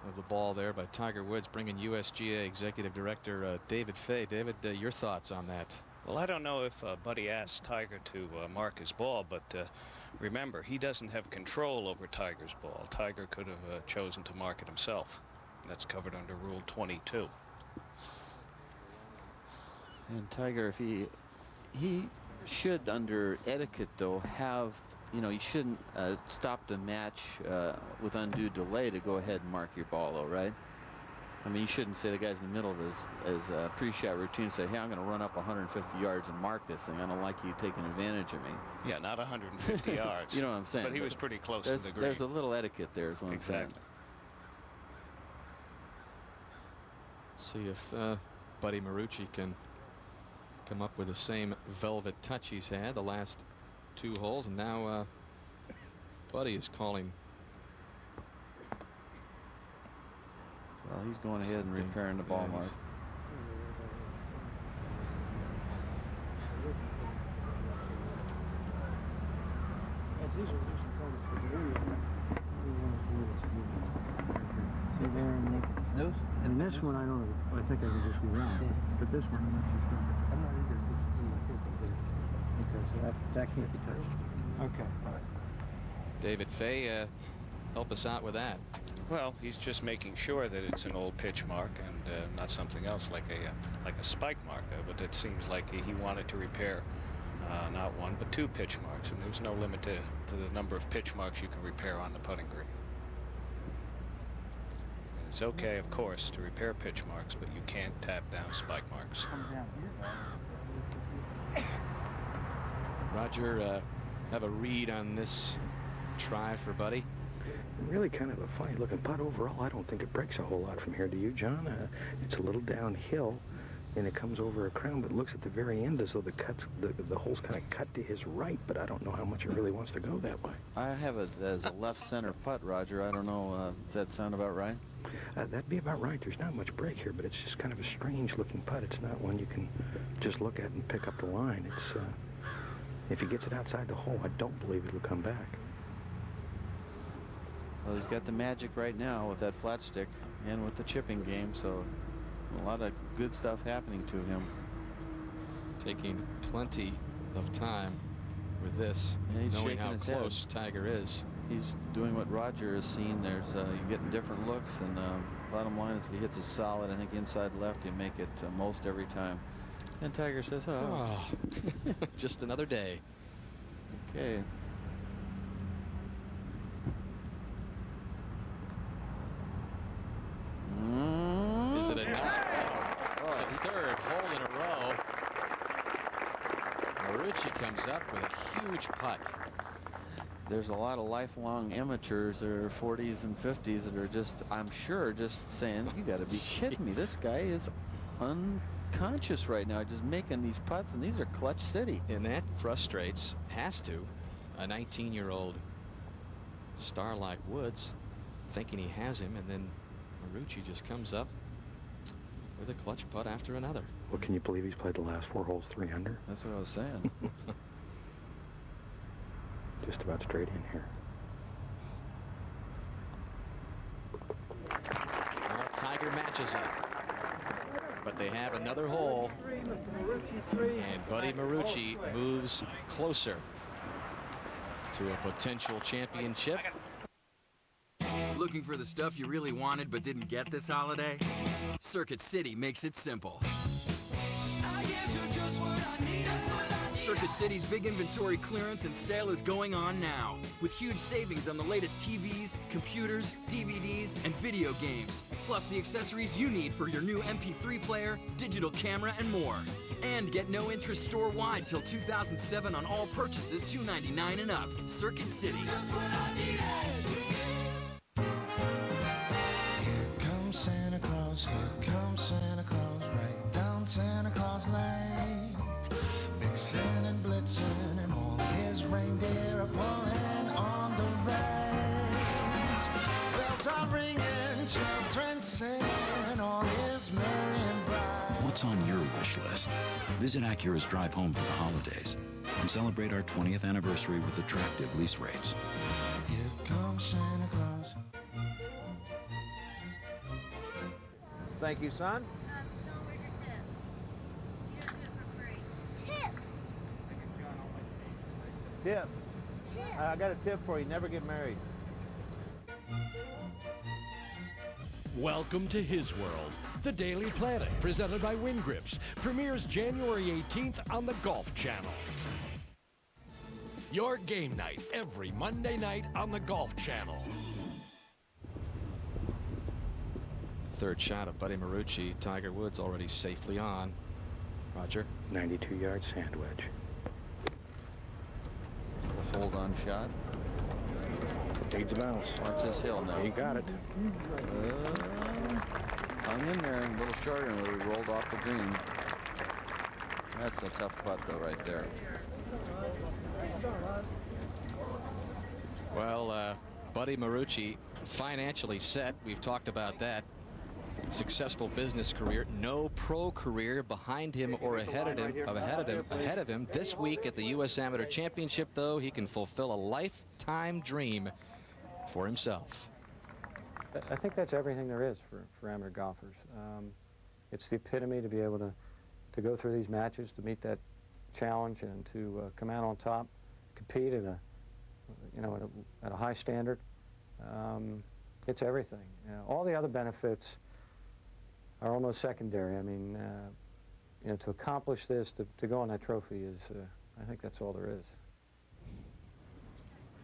of the ball there by Tiger Woods, bringing USGA Executive Director David Fay. David, your thoughts on that? Well, I don't know if Buddy asked Tiger to mark his ball, but remember, he doesn't have control over Tiger's ball. Tiger could have chosen to mark it himself. That's covered under Rule 22. And Tiger, if he should, under etiquette, though, have, you know, you shouldn't stop the match with undue delay to go ahead and mark your ball, though, right? I mean, you shouldn't say the guy's in the middle of his pre-shot routine and say, hey, I'm going to run up 150 yards and mark this thing. I don't like you taking advantage of me. Yeah, not 150 yards. You know what I'm saying? But he was pretty close to the green. There's a little etiquette there, is what I'm saying. See if Buddy Marucci can come up with the same velvet touch he's had the last 2 holes, and now Buddy is calling. Well, he's going ahead and repairing the ball mark. Those? And this one, I think I can just be wrong. Yeah. But this one, I'm not too sure. I'm not either. Okay, so that can't be touched. Okay. David Fay, help us out with that. Well, he's just making sure that it's an old pitch mark and not something else like a spike mark. But it seems like he wanted to repair not one, but 2 pitch marks, and there's no limit to the number of pitch marks you can repair on the putting green. And it's okay, of course, to repair pitch marks, but you can't tap down spike marks. Roger, have a read on this try for Buddy? Really kind of a funny looking putt overall. I don't think it breaks a whole lot from here, do you, John? It's a little downhill, and it comes over a crown, but looks at the very end as though the hole's kind of cut to his right, but I don't know how much it really wants to go that way. I have it as a left center putt, Roger. I don't know, does that sound about right? That'd be about right. There's not much break here, but it's just kind of a strange looking putt. It's not one you can just look at and pick up the line. It's if he gets it outside the hole, I don't believe it'll come back. Well, he's got the magic right now with that flat stick and with the chipping game, so a lot of good stuff happening to him. Taking plenty of time with this, And he's knowing shaking how his close head. Tiger is. He's doing what Roger has seen. There's you're getting different looks, and bottom line is if he hits it solid, I think inside left, you make it most every time. And Tiger says, oh. Just another day. Okay. Is it enough? Oh, the third hole in a row. Marucci comes up with a huge putt. There's a lot of lifelong amateurs that are 40s and 50s that are just, I'm sure, just saying, you got to be kidding me. This guy is unconscious right now, just making these putts, and these are clutch city. And that frustrates, has to, a 19-year-old star like Woods, thinking he has him, and then Marucci just comes up with a clutch putt after another. Well, can you believe he's played the last 4 holes 3 under? That's what I was saying. Just about straight in here. Well, Tiger matches it, but they have another hole, and Buddy Marucci moves closer to a potential championship. Looking for the stuff you really wanted but didn't get this holiday? Circuit City makes it simple. Circuit City's big inventory clearance and sale is going on now, with huge savings on the latest TVs, computers, DVDs, and video games, plus the accessories you need for your new MP3 player, digital camera, and more. And get no interest store-wide till 2007 on all purchases $299 and up. Circuit City. Santa Claus, here comes Santa Claus, right down Santa Claus Lane. Vixen and Blitzen and all his reindeer are pulling on the reins. Bells are ringing, children singing, all is merry and bright. What's on your wish list? Visit Acura's Drive Home for the holidays and celebrate our 20th anniversary with attractive lease rates. Here comes Santa Claus. Thank you, son. Tip. I got a tip for you. Never get married. Welcome to his world. The Daily Planet, presented by Wingrips, premieres January 18th on the Golf Channel. Your game night every Monday night on the Golf Channel. Third shot of Buddy Marucci. Tiger Woods already safely on. Roger. 92-yard sand wedge. A hold-on shot. Needs a bounce. Watch this hill now. He got it. Hung in there, a little shorter, and we rolled off the green. That's a tough putt, though, right there. Well, Buddy Marucci financially set. We've talked about that. Successful business career, no pro career behind him or ahead of him. This week at the U.S. Amateur Championship, though, he can fulfill a lifetime dream for himself. I think that's everything there is for amateur golfers. It's the epitome to be able to go through these matches, to meet that challenge, and to come out on top, compete at a high standard. It's everything. All the other benefits are almost secondary. I mean, to accomplish this, to go on that trophy is I think that's all there is.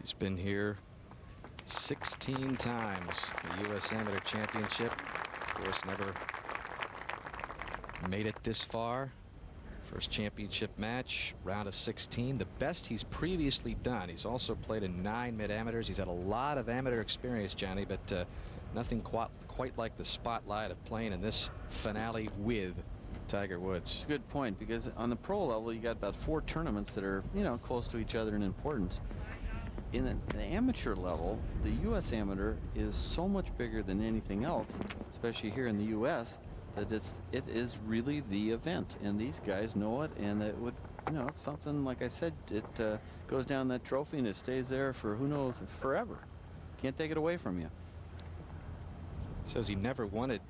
He's been here 16 times. The U.S. Amateur Championship. Of course, never made it this far. First championship match, round of 16. The best he's previously done. He's also played in 9 mid-amateurs. He's had a lot of amateur experience, Johnny, but nothing quite like the spotlight of playing in this finale with Tiger Woods. It's a good point, because on the pro level, you got about 4 tournaments that are, you know, close to each other in importance. In the amateur level, the U.S. Amateur is so much bigger than anything else, especially here in the U.S., that it is really the event, and these guys know it, and it would, you know, it's something, like I said, it goes down that trophy and it stays there for who knows, forever. Can't take it away from you. Says he never wanted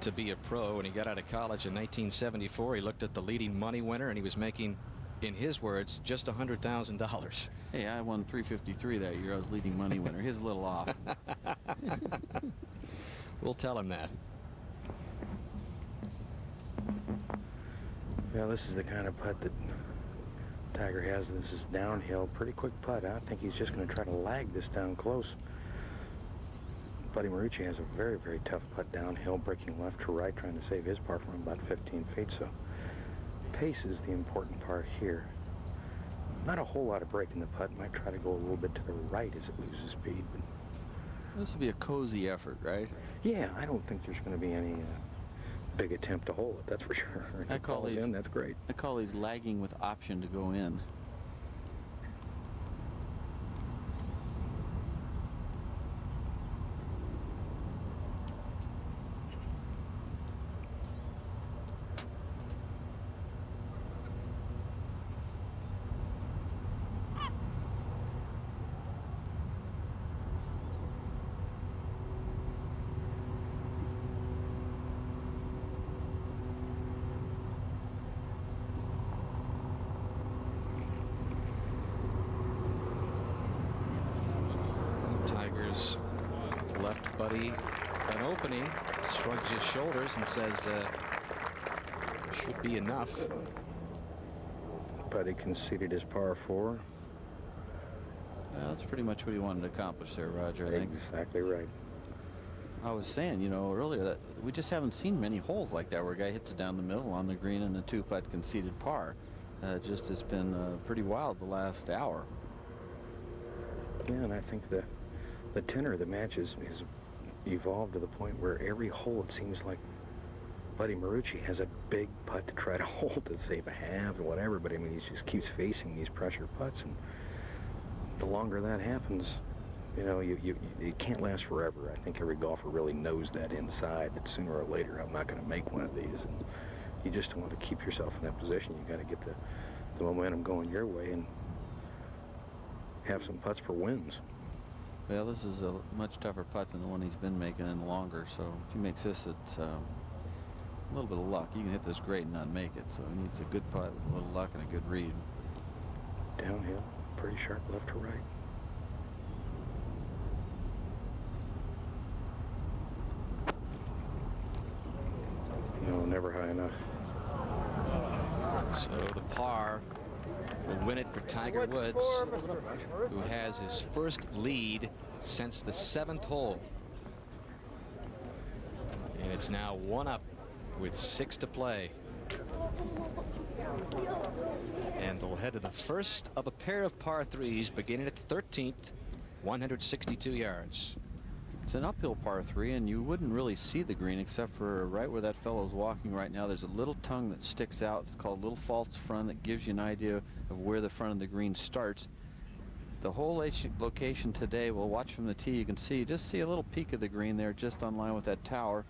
to be a pro. When he got out of college in 1974, he looked at the leading money winner, and he was making, in his words, just $100,000. Hey, I won $353 that year. I was leading money winner. His a little off. We'll tell him that. Well, this is the kind of putt that Tiger has. This is downhill, pretty quick putt. I think he's just going to try to lag this down close. Buddy Marucci has a very, very tough putt downhill, breaking left to right, trying to save his par from about 15 feet. So pace is the important part here. Not a whole lot of break in the putt. Might try to go a little bit to the right as it loses speed. But this will be a cozy effort, right? yeah, I don't think there's going to be any big attempt to hold it, that's for sure. If it falls in, that's great. I call these lagging with option to go in. Tiger's left Buddy an opening, shrugs his shoulders and says, should be enough. Buddy conceded his par 4. Well, that's pretty much what he wanted to accomplish there, Roger, I think. Exactly right. I was saying, you know, earlier that we just haven't seen many holes like that where a guy hits it down the middle on the green and a 2-putt conceded par. Just has been pretty wild the last hour. Yeah, and I think the tenor of the match is evolved to the point where every hole it seems like Buddy Marucci has a big putt to try to hold to save a half or whatever, but I mean he just keeps facing these pressure putts, and the longer that happens, you know, it can't last forever. I think every golfer really knows that inside, that sooner or later I'm not going to make one of these, and you just want to keep yourself in that position. You got to get the momentum going your way and have some putts for wins. Well, this is a much tougher putt than the one he's been making and longer, so if he makes this, it's a little bit of luck. You can hit this great and not make it, so he needs a good putt with a little luck and a good read. Downhill, pretty sharp left to right. No, never high enough. So the par will win it for Tiger Woods, who has his first lead since the 7th hole. And it's now 1 up with 6 to play. And they'll head to the first of a pair of par 3s beginning at the 13th, 162 yards. It's an uphill par 3, and you wouldn't really see the green except for right where that fellow's walking right now. There's a little tongue that sticks out. It's called a little false front that gives you an idea of where the front of the green starts. The whole location today, we'll watch from the tee. You can see, just see a little peak of the green there just on line with that tower.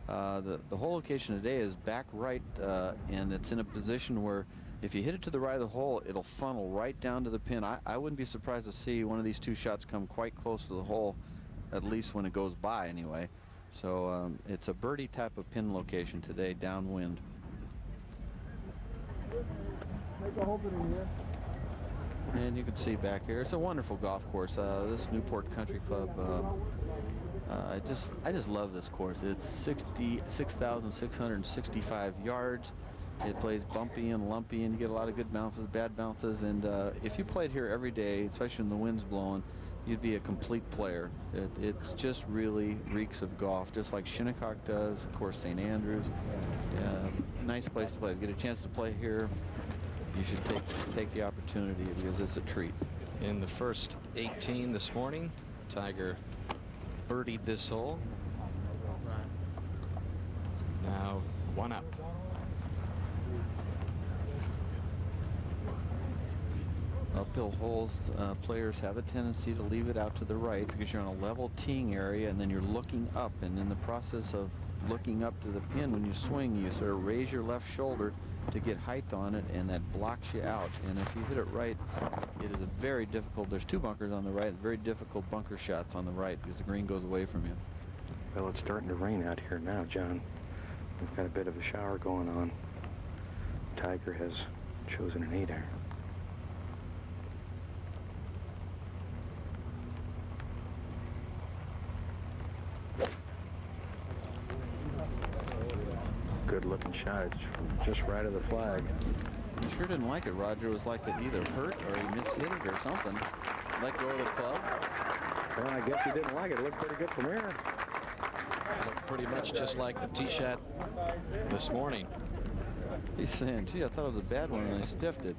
The whole location today is back right, and it's in a position where if you hit it to the right of the hole, it'll funnel right down to the pin. I wouldn't be surprised to see one of these 2 shots come quite close to the hole, at least when it goes by anyway. So it's a birdie type of pin location today, downwind. And you can see back here, it's a wonderful golf course. This Newport Country Club, I just love this course. It's 66,665 yards. It plays bumpy and lumpy, and you get a lot of good bounces, bad bounces. And if you played here every day, especially when the wind's blowing, you'd be a complete player. It just really reeks of golf, just like Shinnecock does, of course, St. Andrews. Nice place to play. If you get a chance to play here, you should take the opportunity because it's a treat. In the first 18 this morning, Tiger birdied this hole. Now 1 up. Uphill holes, players have a tendency to leave it out to the right because you're on a level teeing area, and then you're looking up, and in the process of looking up to the pin, when you swing, you sort of raise your left shoulder to get height on it, and that blocks you out. And if you hit it right, it is a very difficult, there's 2 bunkers on the right, very difficult bunker shots on the right because the green goes away from you. Well, it's starting to rain out here now, John. We've got a bit of a shower going on. Tiger has chosen an 8-iron. Good looking shot. It's just right of the flag. He sure didn't like it. Roger was like it either hurt or he mishit it or something. Let go of the club. Well, I guess he didn't like it. It looked pretty good from here. Looked pretty much just like the tee shot this morning. He's saying, gee, I thought it was a bad one and I stiffed it.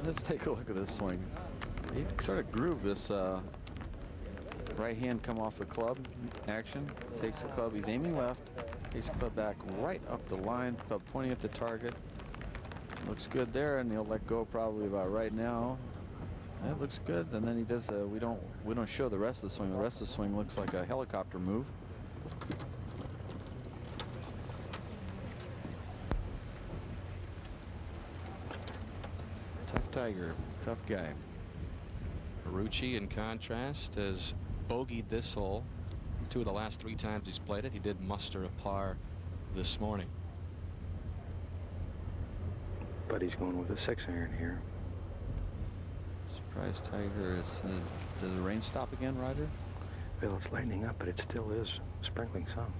Let's take a look at this swing. He's sort of grooved this right hand come off the club action. Takes the club. He's aiming left. Takes the club back right up the line. Club pointing at the target. Looks good there, and he'll let go probably about right now. That looks good. And then he does. We don't show the rest of the swing. The rest of the swing looks like a helicopter move. Tough Tiger, tough guy. Marucci, in contrast, has bogeyed this hole. 2 of the last 3 times he's played it, he did muster a par this morning. But he's going with a 6-iron here. Surprised Tiger is. Does the rain stop again, Roger? Well, it's lightening up, but it still is sprinkling some.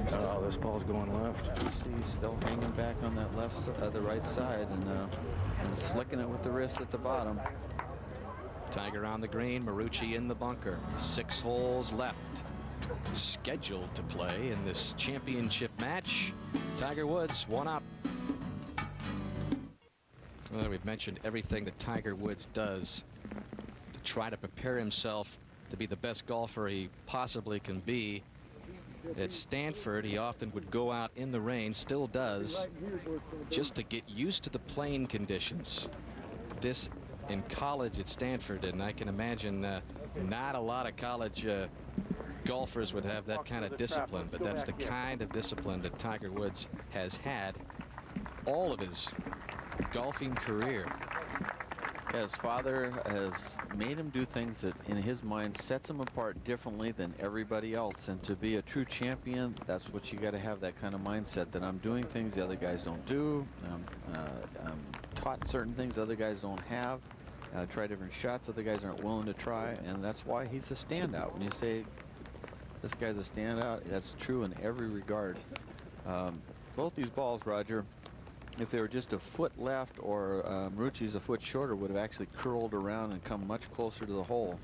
Oh, this ball's going left. You see he's still hanging back on that left side, the right side, and flicking it with the wrist at the bottom. Tiger on the green, Marucci in the bunker. 6 holes left. Scheduled to play in this championship match. Tiger Woods 1 up. Well, we've mentioned everything that Tiger Woods does to try to prepare himself to be the best golfer he possibly can be. At Stanford, he often would go out in the rain, still does, just to get used to the playing conditions. This in college at Stanford, and I can imagine not a lot of college golfers would have that kind of discipline, but that's the kind of discipline that Tiger Woods has had all of his golfing career. His father has made him do things that in his mind sets him apart differently than everybody else, and to be a true champion, that's what you got to have, that kind of mindset that I'm doing things the other guys don't do. I'm taught certain things other guys don't have. Try different shots other guys aren't willing to try, and that's why he's a standout. When you say this guy's a standout, that's true in every regard. Both these balls, Roger, if they were just a foot left or Marucci's a foot shorter, would have actually curled around and come much closer to the hole.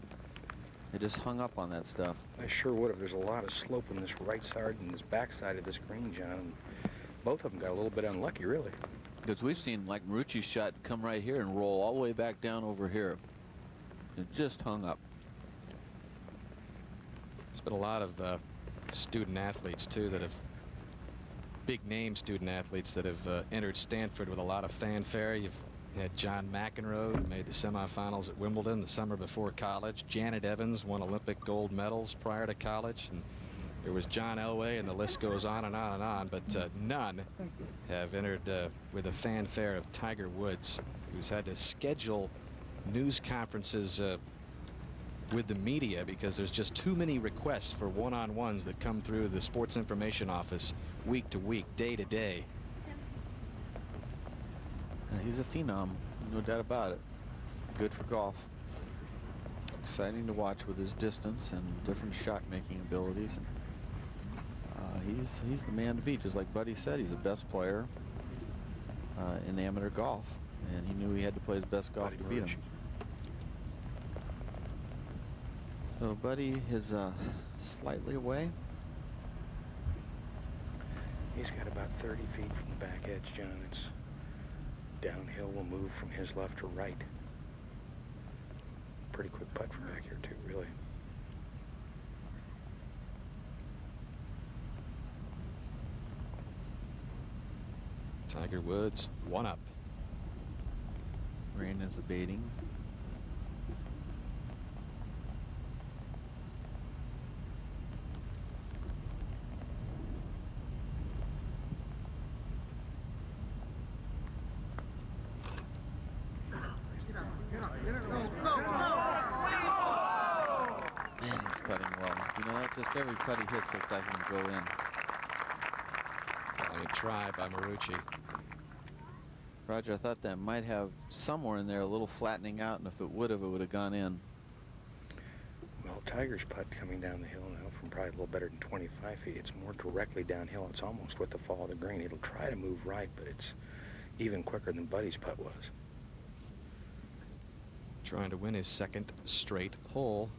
They just hung up on that stuff. I sure would have. There's a lot of slope on this right side and this back side of this green, John. Both of them got a little bit unlucky, really. Because we've seen, like, Marucci's shot come right here and roll all the way back down over here. It just hung up. There's been a lot of student athletes, too, that have big-name student athletes that have entered Stanford with a lot of fanfare. You've had John McEnroe, who made the semifinals at Wimbledon the summer before college. Janet Evans won Olympic gold medals prior to college. And there was John Elway, and the list goes on and on and on. But none have entered with a fanfare of Tiger Woods, who's had to schedule news conferences with the media because there's just too many requests for one-on-ones that come through the Sports Information Office week to week, day to day. He's a phenom, no doubt about it. Good for golf. exciting to watch with his distance and different shot-making abilities. And, he's the man to beat. Just like Buddy said, he's the best player in amateur golf, and he knew he had to play his best golf to beat him. So Buddy is slightly away. He's got about 30 feet from the back edge, John. It's downhill, will move from his left to right. Pretty quick putt from back here, too, really. Tiger Woods, 1 up. Rain is abating. Man, he's putting well. You know, that just every putt he hits looks like he can go in. Valiant try by Marucci. Roger, I thought that might have somewhere in there a little flattening out, and if it would have gone in. Well, Tiger's putt coming down the hill now from probably a little better than 25 feet. It's more directly downhill. It's almost with the fall of the green. It'll try to move right, but it's even quicker than Buddy's putt was. Trying to win his 2nd straight hole.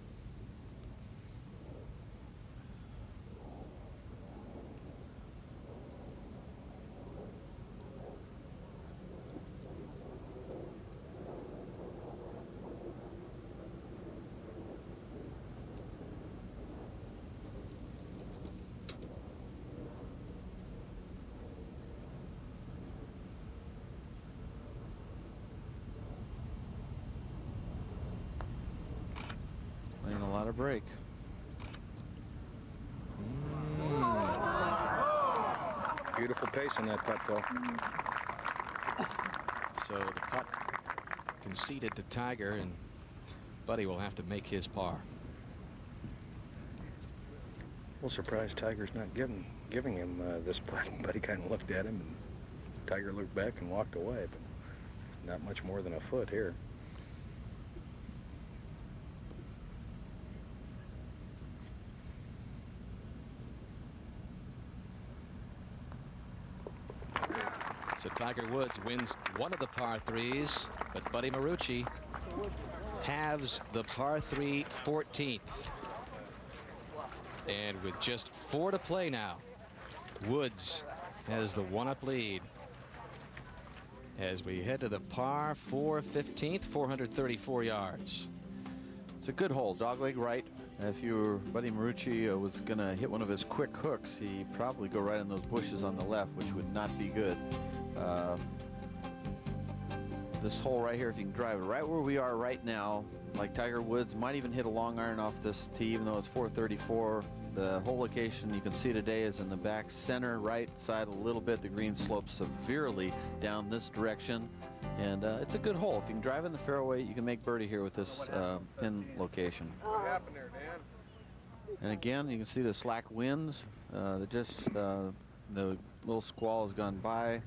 Playing a lot of break. Beautiful pace on that putt, though. So the putt conceded to Tiger, and Buddy will have to make his par. Well, surprised Tiger's not giving him this putt. Buddy kind of looked at him, and Tiger looked back and walked away, but not much more than a foot here. So Tiger Woods wins 1 of the par 3s, but Buddy Marucci halves the par 3 14th. And with just 4 to play now, Woods has the 1-up lead. As we head to the par 4 15th, 434 yards. It's a good hole, dogleg right. If you were Buddy Marucci was going to hit one of his quick hooks, he'd probably go right in those bushes on the left, which would not be good. This hole right here, if you can drive it right where we are right now, like Tiger Woods, might even hit a long iron off this tee, even though it's 434. The hole location you can see today is in the back center right side a little bit. The green slopes severely down this direction, and it's a good hole. If you can drive in the fairway, you can make birdie here with this pin location. What happened there, Dan? And again, you can see the slack winds. The little squall has gone by,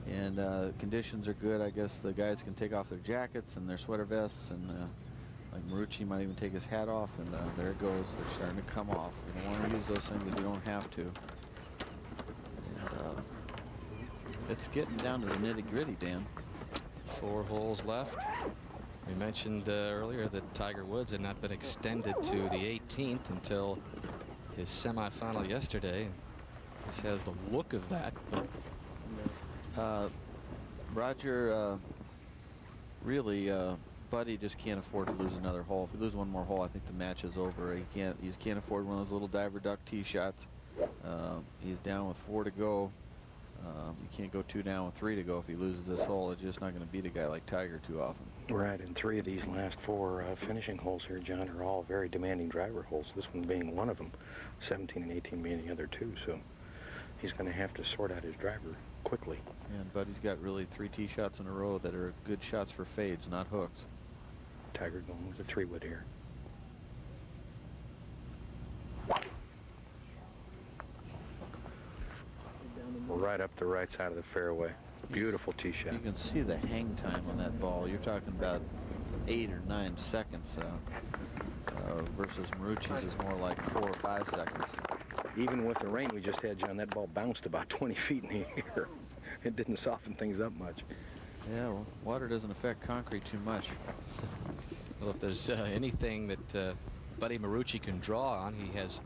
and conditions are good. I guess the guys can take off their jackets and their sweater vests, and like Marucci might even take his hat off, and there it goes. They're starting to come off. You don't want to use those things if you don't have to. And it's getting down to the nitty-gritty, Dan. 4 holes left. We mentioned earlier that Tiger Woods had not been extended to the 18th until his semifinal yesterday. This has the look of that. Roger, really, Buddy just can't afford to lose another hole. If we lose one more hole, I think the match is over. He can't afford one of those little diver duck tee shots. He's down with 4 to go. You can't go 2 down with 3 to go. If he loses this hole, it's just not going to beat a guy like Tiger too often. Right, and 3 of these last 4 finishing holes here, John, are all very demanding driver holes. This one being one of them, 17 and 18 being the other 2. So he's going to have to sort out his driver quickly. And Buddy's got really 3 tee shots in a row that are good shots for fades, not hooks. Tiger going with a 3-wood here. Right up the right side of the fairway. Beautiful tee shot. You can see the hang time on that ball. You're talking about 8 or 9 seconds versus Marucci's is more like 4 or 5 seconds. Even with the rain we just had, John, that ball bounced about 20 feet in the air. It didn't soften things up much. Yeah, well, water doesn't affect concrete too much. Well, if there's anything that Buddy Marucci can draw on, he has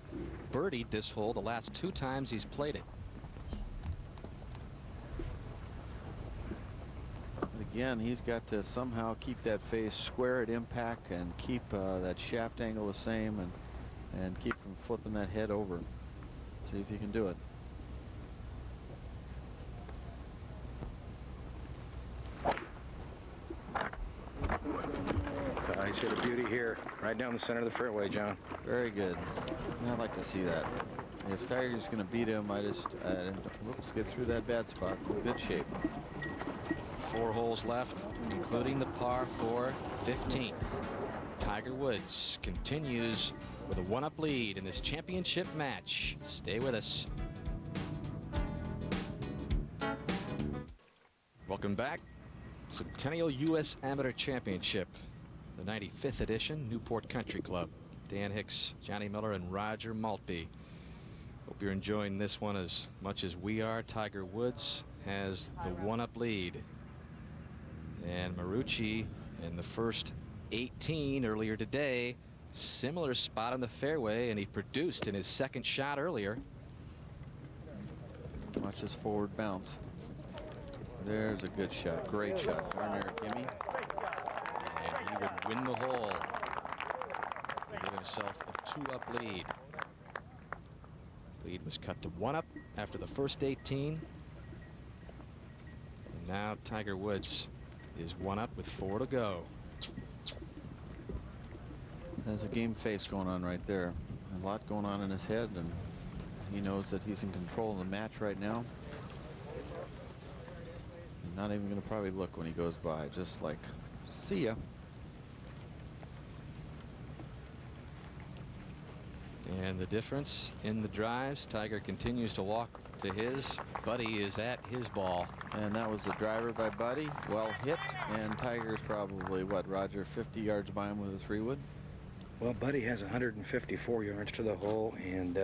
birdied this hole the last 2 times he's played it. Again, he's got to somehow keep that face square at impact and keep that shaft angle the same, and keep from flipping that head over. See if you can do it. He's hit a beauty here, right down the center of the fairway, John. Very good. I'd like to see that. If Tiger's going to beat him, I just whoops, get through that bad spot. In good shape. 4 holes left, including the par 4 15th. Tiger Woods continues with a 1-up lead in this championship match. Stay with us. Welcome back. Centennial U.S. Amateur Championship, the 95th edition, Newport Country Club. Dan Hicks, Johnny Miller, and Roger Maltby. Hope you're enjoying this one as much as we are. Tiger Woods has the 1-up lead. And Marucci in the first 18 earlier today, similar spot on the fairway, and he produced in his second shot earlier. Watch his forward bounce. There's a good shot. Great shot. Darn there, gimme. And he would win the hole to give himself a 2-up lead. Lead was cut to 1-up after the first 18. And now Tiger Woods is 1-up with 4 to go. There's a game face going on right there. A lot going on in his head, and he knows that he's in control of the match right now. He's not even going to probably look when he goes by, just like, see ya. And the difference in the drives, Tiger continues to walk to his. Buddy is at his ball. And that was the driver by Buddy. Well hit, and Tiger's probably, what, Roger, 50 yards by him with a 3-wood? Well, Buddy has 154 yards to the hole, and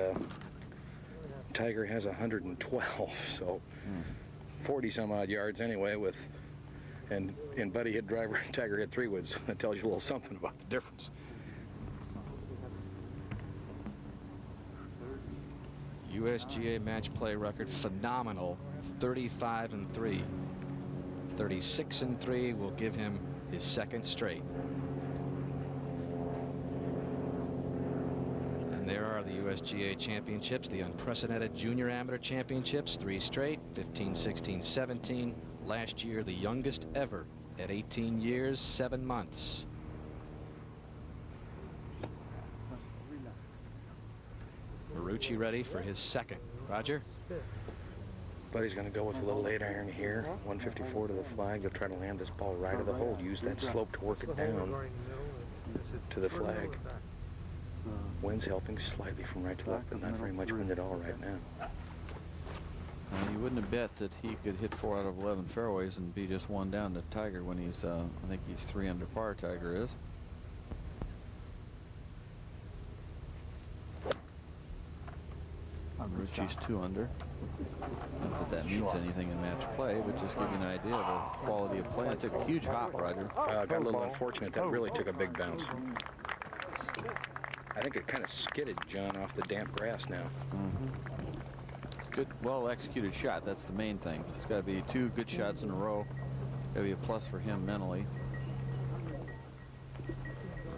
Tiger has 112, so 40 some odd yards anyway. And Buddy hit driver, Tiger hit 3-woods. That tells you a little something about the difference. USGA match play record phenomenal, 35-3. 36-3 will give him his second straight. And there are the USGA championships, the unprecedented junior amateur championships, 3 straight, 15, 16, 17. Last year, the youngest ever at 18 years, 7 months. Marucci ready for his second. Roger? Buddy's going to go with a little 8-iron here. 154 to the flag. He'll try to land this ball right of the hole. Use that slope to work it down to the flag. Wind's helping slightly from right to left, but not very much wind at all right now. You wouldn't have bet that he could hit 4 out of 11 fairways and be just 1 down to Tiger when he's, I think he's 3 under par, Tiger is. Marucci's 2 under. Not that that means anything in match play, but just give you an idea of the quality of play. It took a huge hop, Roger. Got a little unfortunate. That really took a big bounce. I think it kind of skidded John off the damp grass now. Good, well executed shot. That's the main thing. It's got to be 2 good shots in a row. Got to be a plus for him mentally.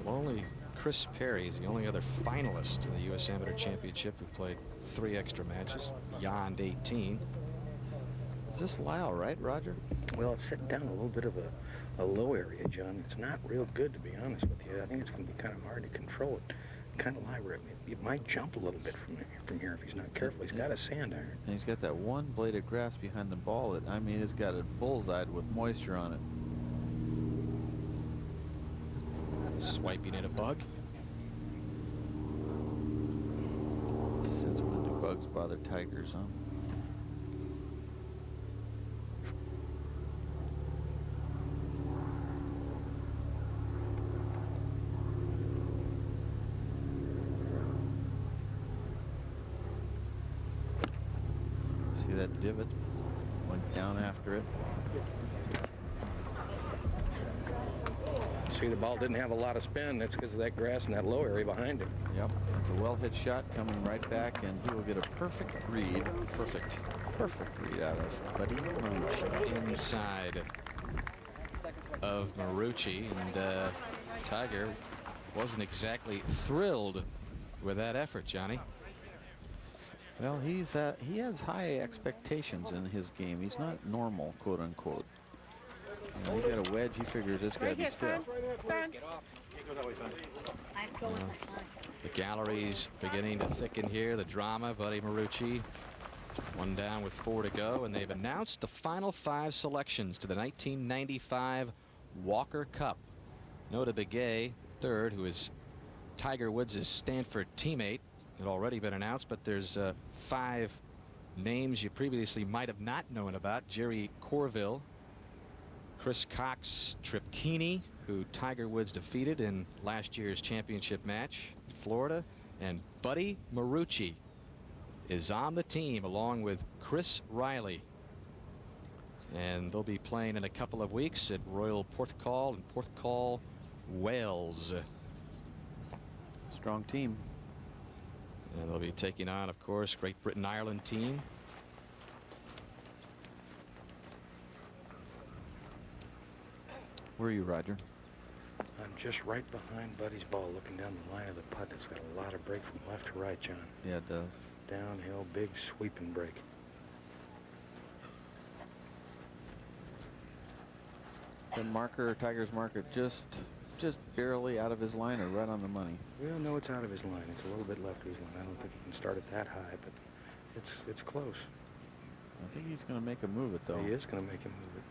Well, only Chris Perry is the only other finalist in the U.S. Amateur Championship who played 3 extra matches beyond 18. Is this Lyle, right, Roger? Well, it's sitting down a little bit of a low area, John. It's not real good, to be honest with you. I think it's going to be kind of hard to control it. Kind of lie where it might jump a little bit from here if he's not careful. He's got a sand iron. And he's got that one blade of grass behind the ball that, I mean, it's got a bullseye with moisture on it. Swiping in a bug. Since when do bugs bother tigers, huh? See that divot? Went down after it. See, the ball didn't have a lot of spin. That's because of that grass in that low area behind it. Yep, it's a well-hit shot coming right back, and he will get a perfect read. Perfect read out of Buddy Marucci. Inside of Marucci, and Tiger wasn't exactly thrilled with that effort, Johnny. Well, he has high expectations in his game. He's not normal, quote unquote. You know, he's got a wedge. He figures it's got to be stiff. The gallery's beginning to thicken here. The drama. Buddy Marucci, one down with 4 to go, and they've announced the final 5 selections to the 1995 Walker Cup. Nota Begay, third, who is Tiger Woods' Stanford teammate, had already been announced, but there's 5 names you previously might have not known about. Jerry Corville, Chris Cox Tripkini, who Tiger Woods defeated in last year's championship match in Florida, and Buddy Marucci is on the team along with Chris Riley. And they'll be playing in a couple of weeks at Royal Porthcawl in Porthcawl, Wales. Strong team. And they'll be taking on, of course, Great Britain Ireland team. Where are you, Roger? I'm just right behind Buddy's ball, looking down the line of the putt. It's got a lot of break from left to right, John. Yeah, it does. Downhill, big sweeping break. The marker, Tiger's marker, just barely out of his line or right on the money. We don't know it's out of his line. It's a little bit left of his line. I don't think he can start it that high, but it's close. I think he's going to make a move it, though. He is going to make him move it.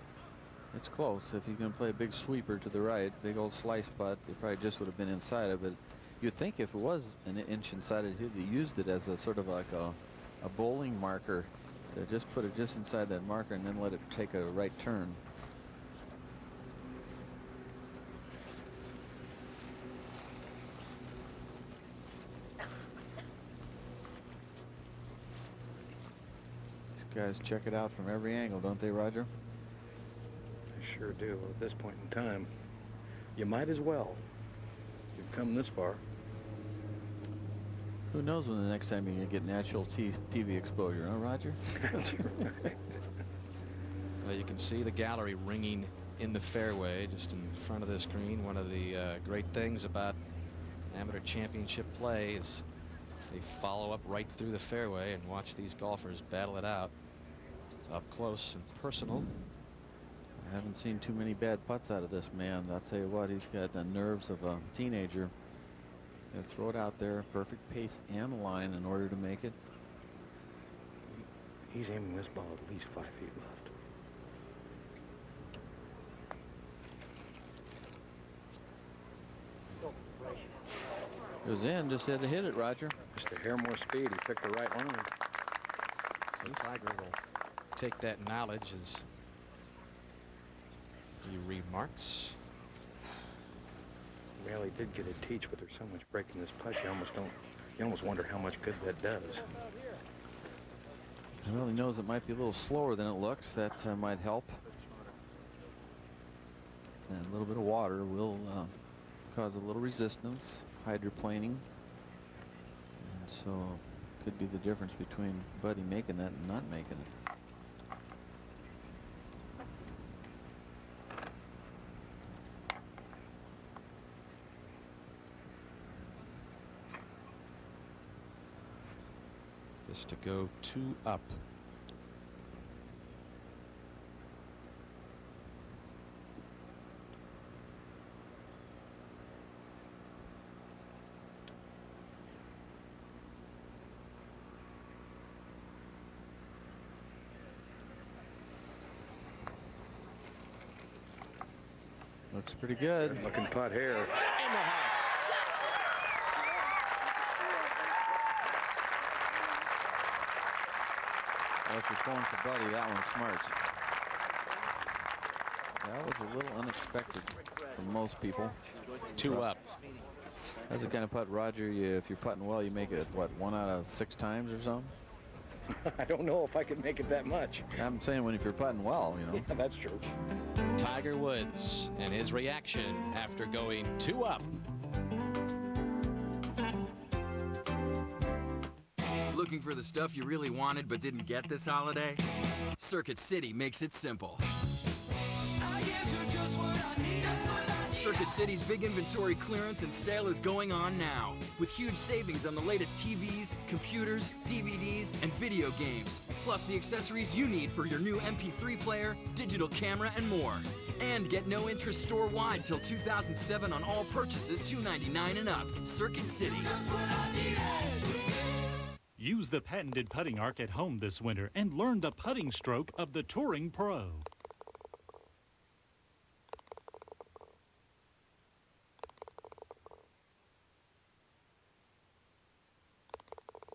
It's close. If he's going to play a big sweeper to the right, big old slice putt, it probably just would have been inside of it. You'd think if it was an inch inside it, he'd have used it as a sort of like a bowling marker to just put it just inside that marker and then let it take a right turn. These guys check it out from every angle, don't they, Roger? They sure do. At this point in time, you might as well. You've come this far. Who knows when the next time you're going to get natural TV exposure, huh, Roger? That's right. Well, you can see the gallery ringing in the fairway just in front of this green. One of the great things about amateur championship play is they follow up right through the fairway and watch these golfers battle it out up close and personal. I haven't seen too many bad putts out of this man. I'll tell you what, he's got the nerves of a teenager. Gonna throw it out there, perfect pace and line in order to make it. He's aiming this ball at least 5 feet left. It was in, just had to hit it, Roger. Just a hair more speed. He picked the right line. So Tiger will take that knowledge as he remarks. Well, he did get a teach, but there's so much break in this putt, you almost wonder how much good that does. Well, he knows it might be a little slower than it looks. That might help. And a little bit of water will cause a little resistance, hydroplaning. And so could be the difference between Buddy making that and not making it. This to go 2 up. Looks pretty good. Looking putt here. In the heart. Well, if you're pulling for Buddy, that one's smart. That was a little unexpected for most people. 2 up. That's the kind of putt, Roger, if you're putting well, you make it, what, 1 out of 6 times or something? I don't know if I could make it that much. I'm saying if you're putting well, you know. Yeah, that's true. Tiger Woods and his reaction after going 2 up. Looking for the stuff you really wanted but didn't get this holiday? Circuit City makes it simple. Circuit City's big inventory clearance and sale is going on now, with huge savings on the latest TVs, computers, DVDs, and video games, plus the accessories you need for your new MP3 player, digital camera, and more. And get no interest store-wide till 2007 on all purchases $299 and up. Circuit City. Use the patented putting arc at home this winter and learn the putting stroke of the Touring Pro.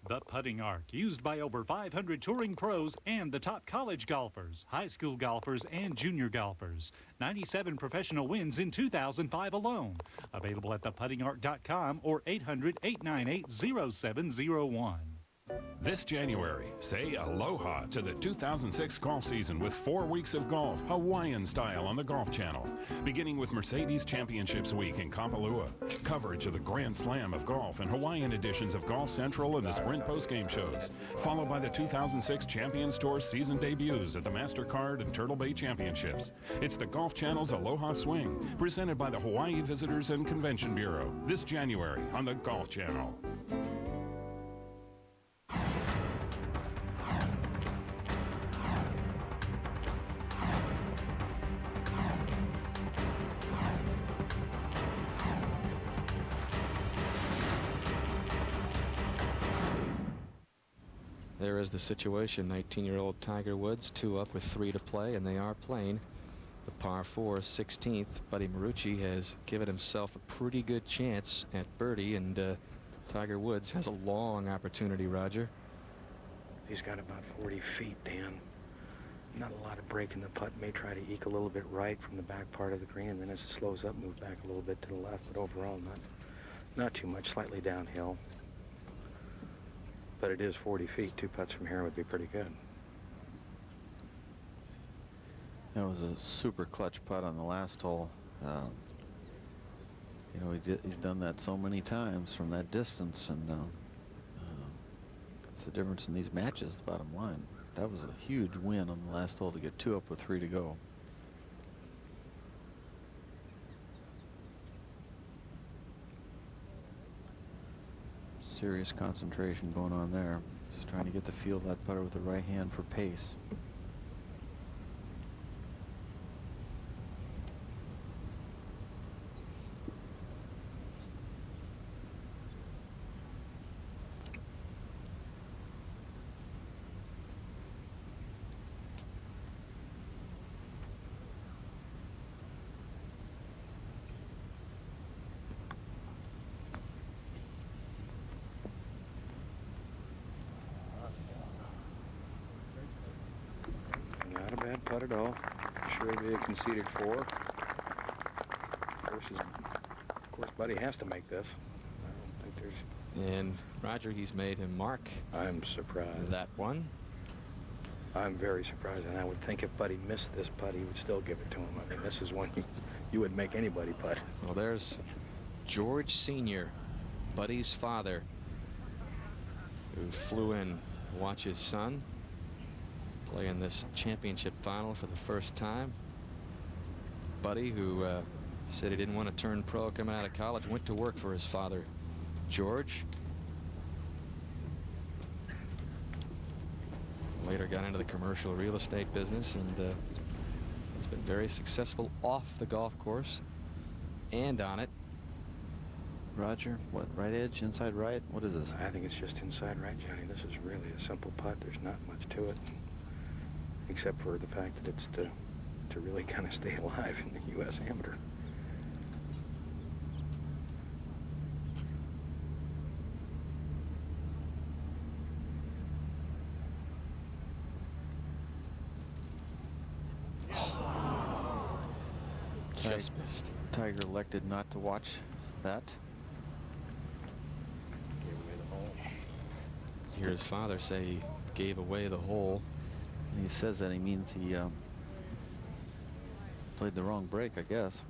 The putting arc, used by over 500 touring pros and the top college golfers, high school golfers, and junior golfers. 97 professional wins in 2005 alone. Available at theputtingarc.com or 800-898-0701. This January, say aloha to the 2006 golf season with 4 weeks of golf, Hawaiian style on the Golf Channel. Beginning with Mercedes Championships Week in Kapalua. Coverage of the Grand Slam of Golf and Hawaiian editions of Golf Central and the Sprint postgame shows. Followed by the 2006 Champions Tour season debuts at the MasterCard and Turtle Bay Championships. It's the Golf Channel's Aloha Swing, presented by the Hawaii Visitors and Convention Bureau. This January on the Golf Channel. There is the situation. 19-year-old Tiger Woods, 2 up with 3 to play, and they are playing the par 4 16th. Buddy Marucci has given himself a pretty good chance at birdie, and Tiger Woods has a long opportunity, Roger. He's got about 40 feet, Dan. Not a lot of break in the putt. May try to eke a little bit right from the back part of the green, and then as it slows up, move back a little bit to the left, but overall not too much, slightly downhill. But it is 40 feet. 2 putts from here would be pretty good. That was a super clutch putt on the last hole. You know, he's done that so many times from that distance, and that's the difference in these matches, the bottom line. That was a huge win on the last hole to get 2 up with 3 to go. Serious concentration going on there. Just trying to get the feel of that putter with the right hand for pace. Not a bad putt at all. Sure they conceded 4. Of course, Buddy has to make this. I don't think there's... And Roger, he's made him mark. I'm surprised. That one. I'm very surprised, and I would think if Buddy missed this putt, he would still give it to him. I mean, this is one you would make anybody putt. Well, there's George Sr., Buddy's father, who flew in to watch his son play in this championship final for the first time. Buddy, who said he didn't want to turn pro coming out of college, went to work for his father, George. Later got into the commercial real estate business, and it's been very successful off the golf course and on it. Roger, what, right edge, inside right? What is this? I think it's just inside right, Johnny. This is really a simple putt. There's not much to it, except for the fact that it's to really kind of stay alive in the U.S. Amateur. Just missed. Tiger elected not to watch that. Hear his father say he gave away the hole. And he says that he means he played the wrong break, I guess.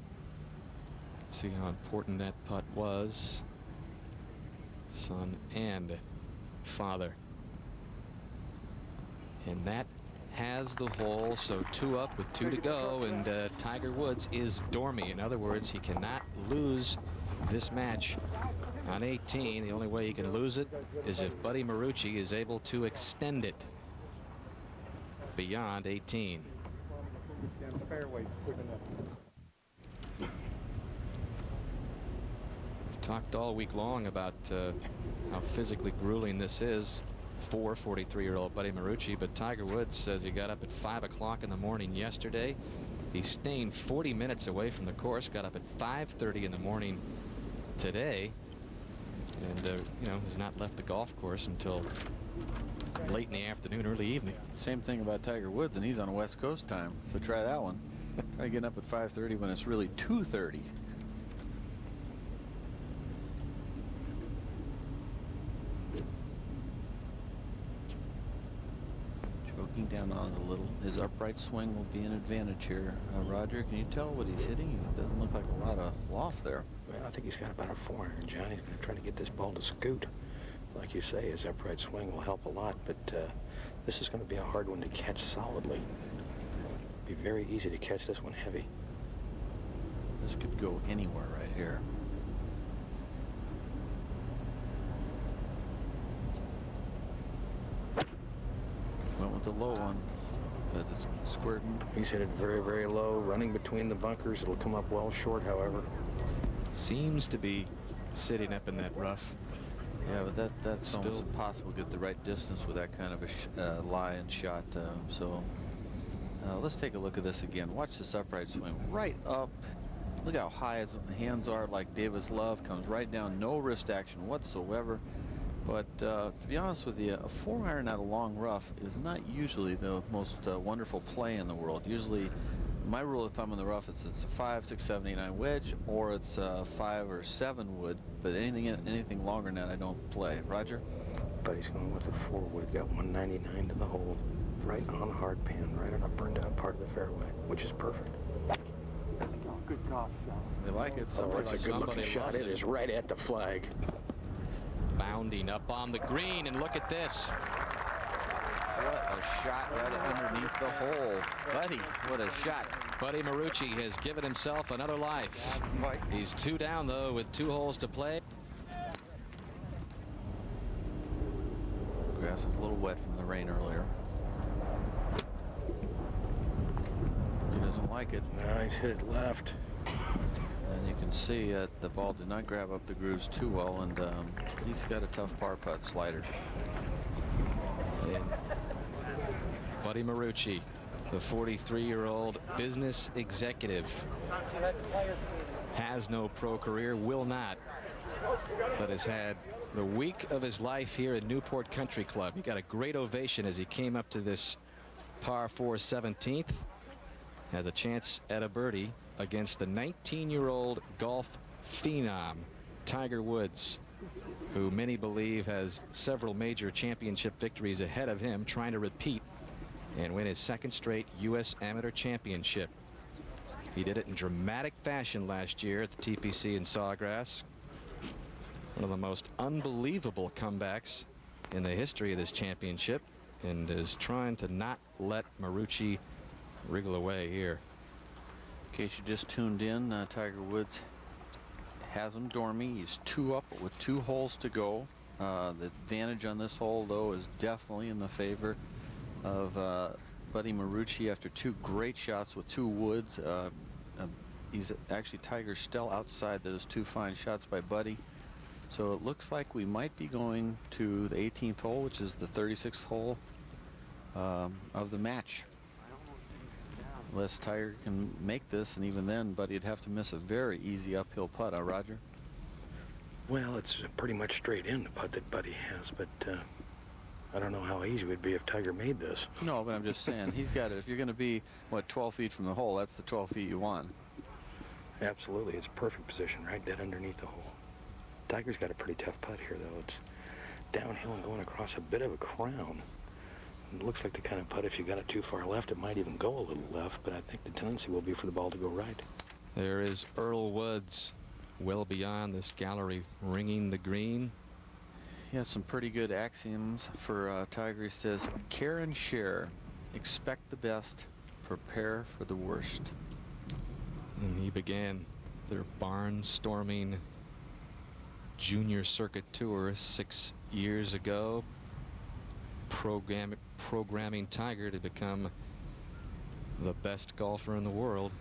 Let's see how important that putt was. Son and father. And that has the hole, so 2 up with 2 to go, and Tiger Woods is dormy. In other words, he cannot lose this match on 18. The only way he can lose it is if Buddy Marucci is able to extend it beyond 18. We've talked all week long about how physically grueling this is for 43-year-old Buddy Marucci, but Tiger Woods says he got up at 5 o'clock in the morning yesterday. He's staying 40 minutes away from the course, got up at 5:30 in the morning today, and you know, has not left the golf course until late in the afternoon, early evening. Same thing about Tiger Woods, and he's on a West Coast time, so try that one. Try getting up at 5:30 when it's really 2:30. Choking down on it a little. His upright swing will be an advantage here. Roger, can you tell what he's hitting? He doesn't look like a lot of loft there. Well, I think he's got about a 4-iron, John. He's going to try to get this ball to scoot. Like you say, his upright swing will help a lot, but this is going to be a hard one to catch solidly. Be very easy to catch this one heavy. This could go anywhere right here. Went with the low one, but it's squirting. He's hit it very, very low, running between the bunkers. It'll come up well short, however. Seems to be sitting up in that rough. Yeah, but that's almost impossible to get the right distance with that kind of a lie-in shot. So let's take a look at this again. Watch this upright swing right up. Look how high his hands are, like Davis Love. Comes right down, no wrist action whatsoever. But to be honest with you, a 4-iron out of long rough is not usually the most wonderful play in the world. Usually, my rule of thumb in the rough is it's a 5, 6, 7, 8, 9 wedge, or it's a 5 or 7 wood. But anything longer than that, I don't play. Roger? Buddy's going with a 4 wood. Got 199 to the hole, right on hard pan, right on a burned out part of the fairway, which is perfect. Good golf shot. They like it. Oh, it's a good-looking shot. It is right at the flag. Bounding up on the green, and look at this. What a shot right underneath the hole. Buddy, what a shot. Buddy Marucci has given himself another life. He's 2 down, though, with 2 holes to play. Grass is a little wet from the rain earlier. He doesn't like it. No, he's hit it left. And you can see the ball did not grab up the grooves too well, and he's got a tough par putt slider. And Buddy Marucci, the 43-year-old business executive, has no pro career, will not, but has had the week of his life here at Newport Country Club. He got a great ovation as he came up to this par 4 17th. Has a chance at a birdie against the 19-year-old golf phenom, Tiger Woods, who many believe has several major championship victories ahead of him, trying to repeat and win his 2nd straight U.S. Amateur Championship. He did it in dramatic fashion last year at the TPC in Sawgrass. One of the most unbelievable comebacks in the history of this championship, and is trying to not let Marucci wriggle away here. In case you just tuned in, Tiger Woods has him dormy. He's 2 up with 2 holes to go. The advantage on this hole, though, is definitely in the favor of Buddy Marucci after 2 great shots with 2 woods. He's actually, Tiger's still outside those 2 fine shots by Buddy. So it looks like we might be going to the 18th hole, which is the 36th hole of the match. Unless Tiger can make this, and even then, Buddy'd have to miss a very easy uphill putt, Roger? Well, it's pretty much straight in, the putt that Buddy has, but I don't know how easy it would be if Tiger made this. No, but I'm just saying, he's got it. If you're going to be, what, 12 feet from the hole, that's the 12 feet you want. Absolutely. It's a perfect position, right dead underneath the hole. Tiger's got a pretty tough putt here, though. It's downhill and going across a bit of a crown. It looks like the kind of putt, if you got it too far left, it might even go a little left, but I think the tendency will be for the ball to go right. There is Earl Woods, well beyond this gallery, ringing the green. He has some pretty good axioms for Tiger. He says, care and share, expect the best, prepare for the worst. And he began their barnstorming junior circuit tour 6 years ago, programming Tiger to become the best golfer in the world.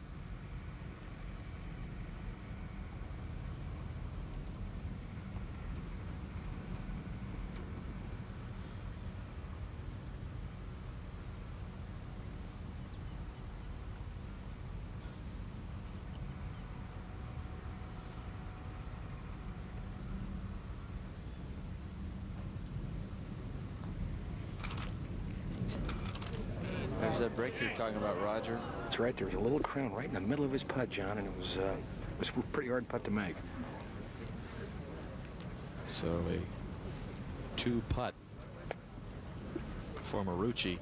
There's that break you're talking about, Roger. That's right. There was a little crown right in the middle of his putt, John, and it was a pretty hard putt to make. So a 2-putt for Marucci.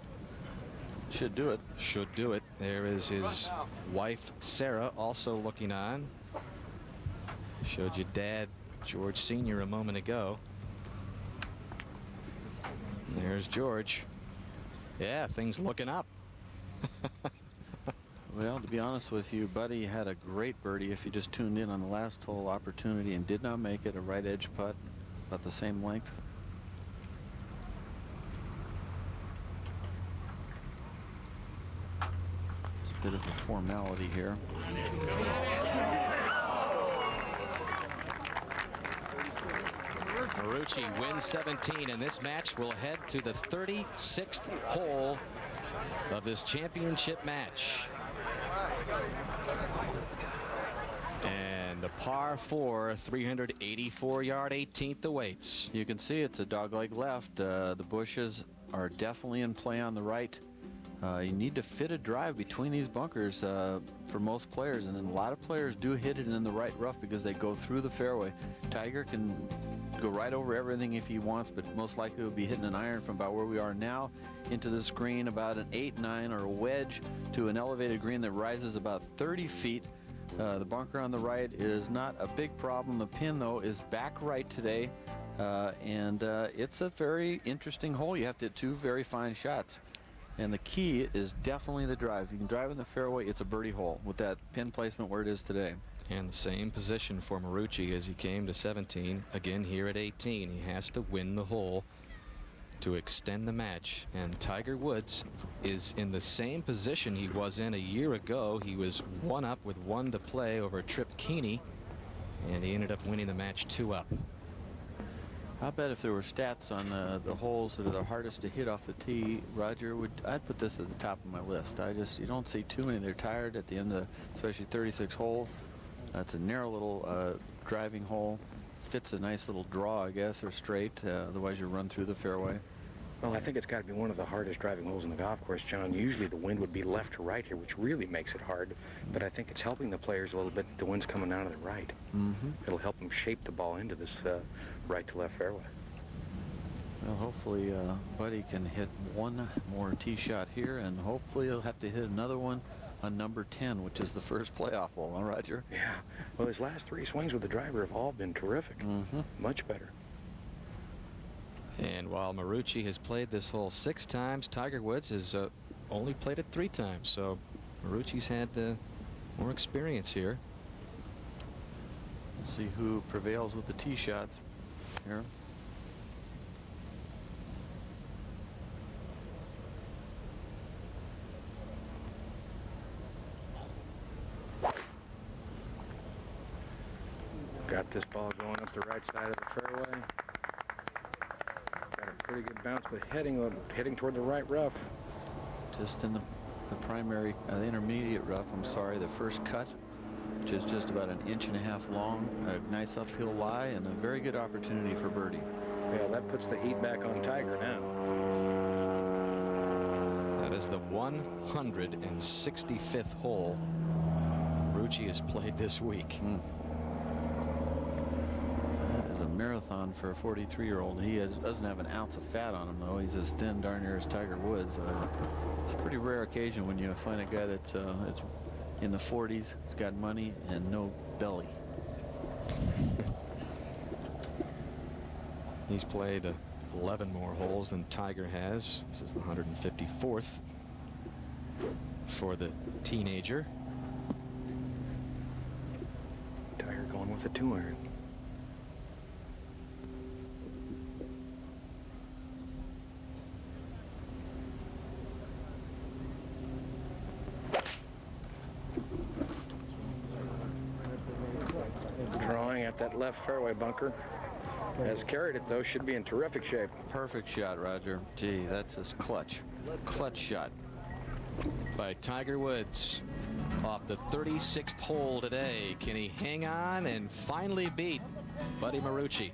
Should do it. Should do it. There is his wife, Sarah, also looking on. Showed you Dad, George Sr. a moment ago. There's George. Yeah, things looking up. Well, to be honest with you, Buddy had a great birdie if you just tuned in on the last hole opportunity and did not make it. A right edge putt, about the same length. It's a bit of a formality here. Marucci wins 17, and this match will head to the 36th hole of this championship match. And the par 4 384-yard 18th awaits. You can see it's a dogleg left. The bushes are definitely in play on the right. You need to fit a drive between these bunkers for most players, and then a lot of players do hit it in the right rough because they go through the fairway. Tiger can go right over everything if he wants, but most likely will be hitting an iron from about where we are now into the green, about an 8-9 or a wedge to an elevated green that rises about 30 feet. The bunker on the right is not a big problem. The pin, though, is back right today, and it's a very interesting hole. You have to hit 2 very fine shots, and the key is definitely the drive. If you can drive in the fairway, it's a birdie hole with that pin placement where it is today. And the same position for Marucci as he came to 17. Again here at 18. He has to win the hole to extend the match. And Tiger Woods is in the same position he was in a year ago. He was 1 up with 1 to play over Trip Keeney, and he ended up winning the match 2 up. I bet if there were stats on the holes that are the hardest to hit off the tee, Roger, I'd put this at the top of my list. You don't see too many. They're tired at the end of especially 36 holes. It's a narrow little driving hole. Fits a nice little draw, I guess, or straight. Otherwise, you run through the fairway. Well, I think it's got to be one of the hardest driving holes in the golf course, John. Usually the wind would be left to right here, which really makes it hard. But I think it's helping the players a little bit that the wind's coming out of the right. It'll help them shape the ball into this right to left fairway. Well, hopefully Buddy can hit 1 more tee shot here, and hopefully he'll have to hit another one on number 10, which is the first playoff hole, huh, Roger? Yeah. Well, his last 3 swings with the driver have all been terrific. Much better. And while Marucci has played this hole 6 times, Tiger Woods has only played it 3 times. So Marucci's had more experience here. Let's see who prevails with the tee shots here. Got this ball going up the right side of the fairway. Got a pretty good bounce, but heading toward the right rough. Just in the primary, the intermediate rough, I'm sorry, the first cut, which is just about 1.5 inches long. A nice uphill lie and a very good opportunity for birdie. Yeah, that puts the heat back on Tiger now. That is the 165th hole Marucci has played this week. That is a marathon for a 43-year-old. He doesn't have an ounce of fat on him, though. He's as thin, darn near, as Tiger Woods. It's a pretty rare occasion when you find a guy that's in the 40s, he's got money and no belly. He's played 11 more holes than Tiger has. This is the 154th for the teenager. Tiger going with a 2-iron. Drawing at that left fairway bunker. Has carried it, though. Should be in terrific shape. Perfect shot, Roger. Gee, that's his clutch shot by Tiger Woods off the 36th hole today. Can he hang on and finally beat Buddy Marucci?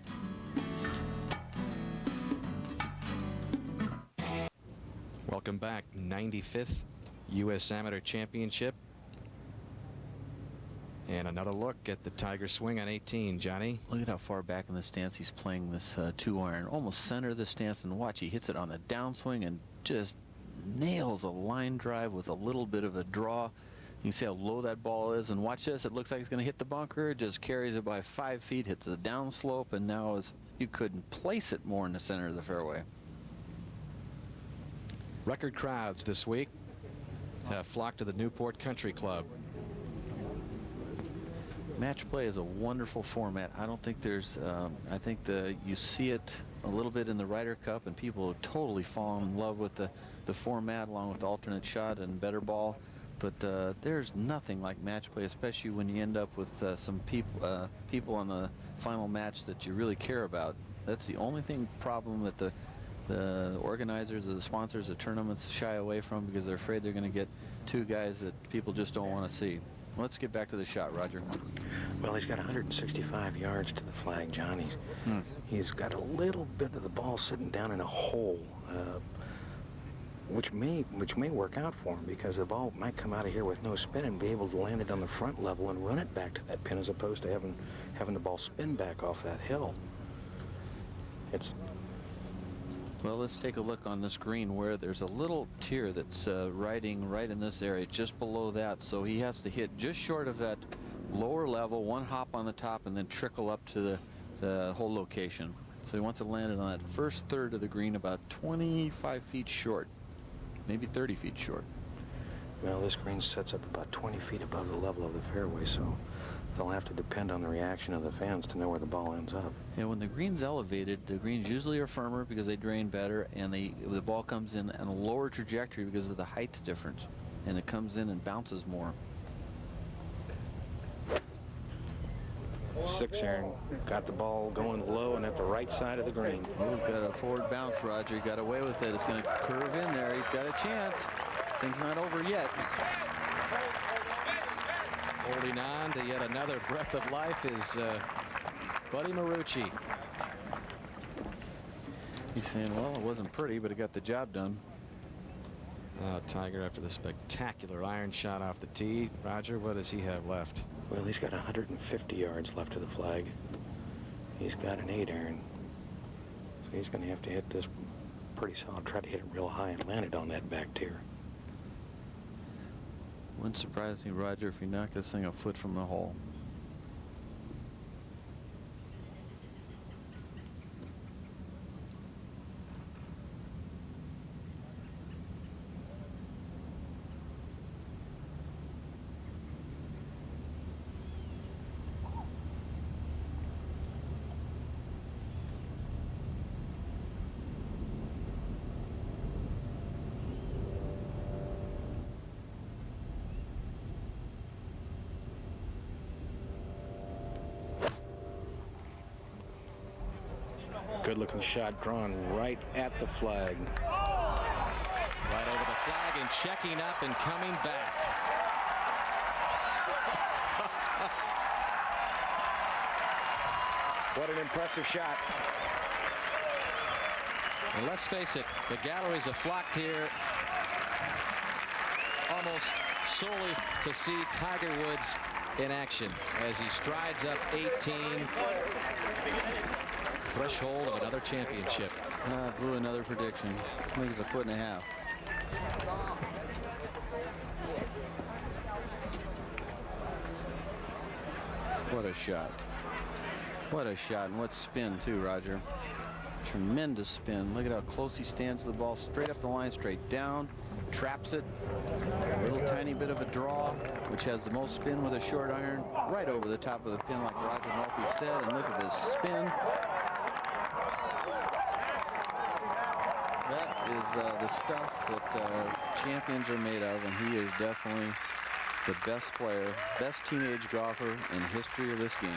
Welcome back. 95th U.S. Amateur Championship. And another look at the Tiger swing on 18, Johnny. Look at how far back in the stance he's playing this 2-iron. Almost center of the stance, and watch, he hits it on the downswing and just nails a line drive with a little bit of a draw. You can see how low that ball is, and watch this. It looks like it's going to hit the bunker. It just carries it by 5 feet, hits the downslope, and now you couldn't place it more in the center of the fairway. Record crowds this week have flocked to the Newport Country Club. Match play is a wonderful format. I don't think there's, I think you see it a little bit in the Ryder Cup, and people totally fall in love with the format along with the alternate shot and better ball. But there's nothing like match play, especially when you end up with some people on the final match that you really care about. That's the only problem that the organizers or the sponsors of tournaments shy away from, because they're afraid they're going to get 2 guys that people just don't want to see. Let's get back to the shot, Roger. Well, he's got 165 yards to the flag, John. He's got a little bit of the ball sitting down in a hole, which may work out for him, because the ball might come out of here with no spin and be able to land it on the front level and run it back to that pin, as opposed to having the ball spin back off that hill. Well, let's take a look on this green where there's a little tier that's riding right in this area, just below that. So he has to hit just short of that lower level, 1 hop on the top, and then trickle up to the whole location. So he wants to land it on that first third of the green, about 25 feet short, maybe 30 feet short. Well, this green sets up about 20 feet above the level of the fairway, so they'll have to depend on the reaction of the fans to know where the ball ends up. And when the green's elevated, the greens usually are firmer because they drain better, and the ball comes in on a lower trajectory because of the height difference, and it comes in and bounces more. 6-iron, got the ball going low and at the right side of the green. Oh, got a forward bounce, Roger. He got away with it. It's going to curve in there. He's got a chance. Thing's not over yet. Holding on to yet another breath of life is Buddy Marucci. He's saying, well, it wasn't pretty, but it got the job done. Tiger, after the spectacular iron shot off the tee. Roger, what does he have left? Well, he's got 150 yards left to the flag. He's got an 8-iron. So he's going to have to hit this pretty solid, try to hit it real high and land it on that back tier. Wouldn't surprise me, Roger, if you knock this thing a foot from the hole. Good-looking shot drawn right at the flag. Right over the flag and checking up and coming back. What an impressive shot. And let's face it, the galleries have flocked here almost solely to see Tiger Woods in action as he strides up 18. Threshold of another championship. Blew another prediction. I think it's 1.5 feet. What a shot. What a shot, and what spin too, Roger. Tremendous spin. Look at how close he stands to the ball. Straight up the line, straight down. Traps it. A little tiny bit of a draw, which has the most spin with a short iron. Right over the top of the pin, like Roger Maltby said. And look at this spin. That is the stuff that champions are made of, and he is definitely the best player, best teenage golfer in history of this game.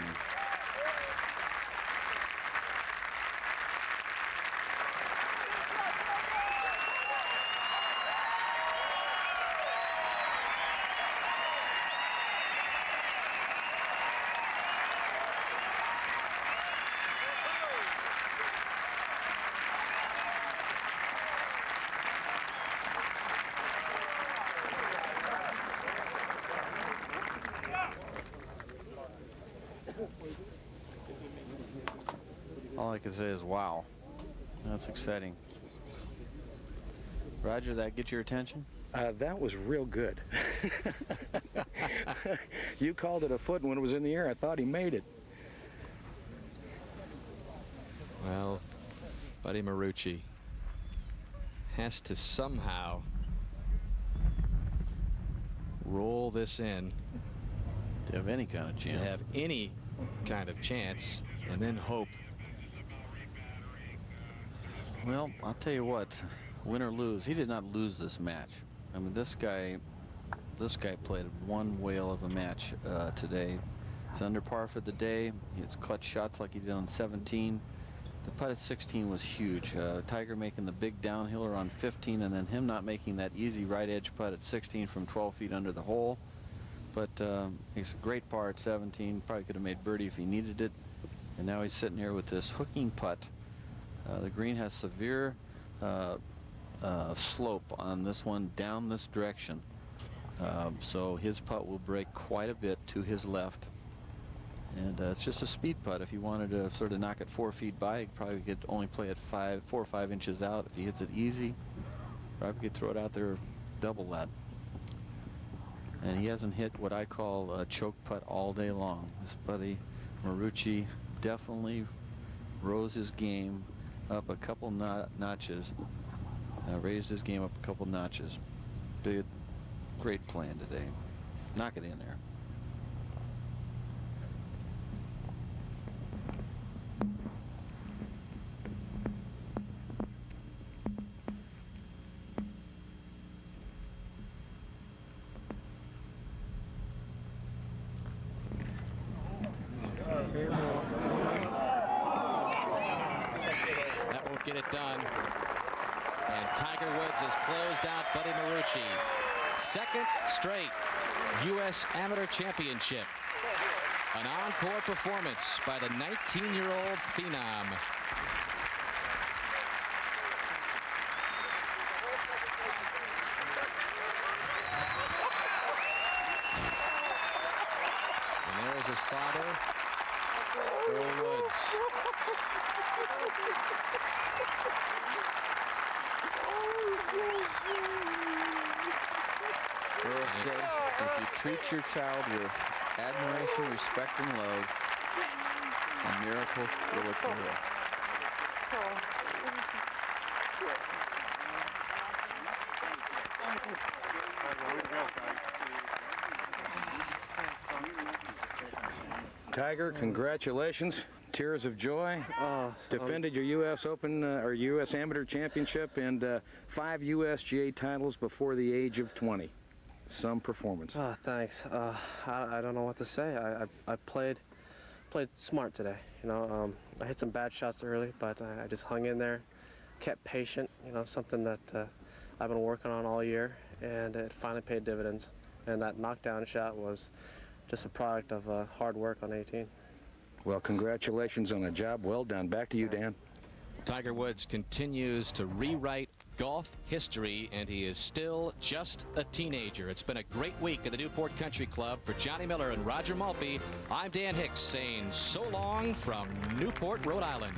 All I can say is, wow, that's exciting. Roger, that get your attention? That was real good. You called it a foot, and when it was in the air, I thought he made it. Well, Buddy Marucci has to somehow roll this in to have any kind of chance. To have any kind of chance, and then hope. Well, I'll tell you what, win or lose, he did not lose this match. I mean, this guy played one whale of a match today. He's under par for the day. He hits clutch shots like he did on 17. The putt at 16 was huge. Tiger making the big downhiller on 15, and then him not making that easy right edge putt at 16 from 12 feet under the hole. But he's a great par at 17. Probably could have made birdie if he needed it. And now he's sitting here with this hooking putt. The green has severe slope on this one down this direction. So his putt will break quite a bit to his left. And it's just a speed putt. If he wanted to sort of knock it 4 feet by, he probably could only play it 4 or 5 inches out. If he hits it easy, probably could throw it out there double that. And he hasn't hit what I call a choke putt all day long. This Buddy Marucci definitely rose his game up a couple notches. Raised his game up a couple notches. Big, great playing today. Knock it in there. That won't get it done. And Tiger Woods has closed out Buddy Marucci. Second straight U.S. Amateur Championship. An encore performance by the 19-year-old phenom. And there's his father, Earl Woods. Earl says if you treat your child with admiration, respect, and love, a miracle will occur. Tiger, congratulations. Tears of joy. Defended your U.S. Open or U.S. Amateur Championship and 5 USGA titles before the age of 20. Some performance. Thanks. I don't know what to say. I played smart today. You know, I hit some bad shots early, but I just hung in there, kept patient. You know, something that I've been working on all year, and it finally paid dividends. And that knockdown shot was just a product of hard work on 18. Well, congratulations on a job well done. Back to you, Dan. Tiger Woods continues to rewrite golf history, and he is still just a teenager. It's been a great week at the Newport Country Club. For Johnny Miller and Roger Maltby, I'm Dan Hicks saying so long from Newport, Rhode Island.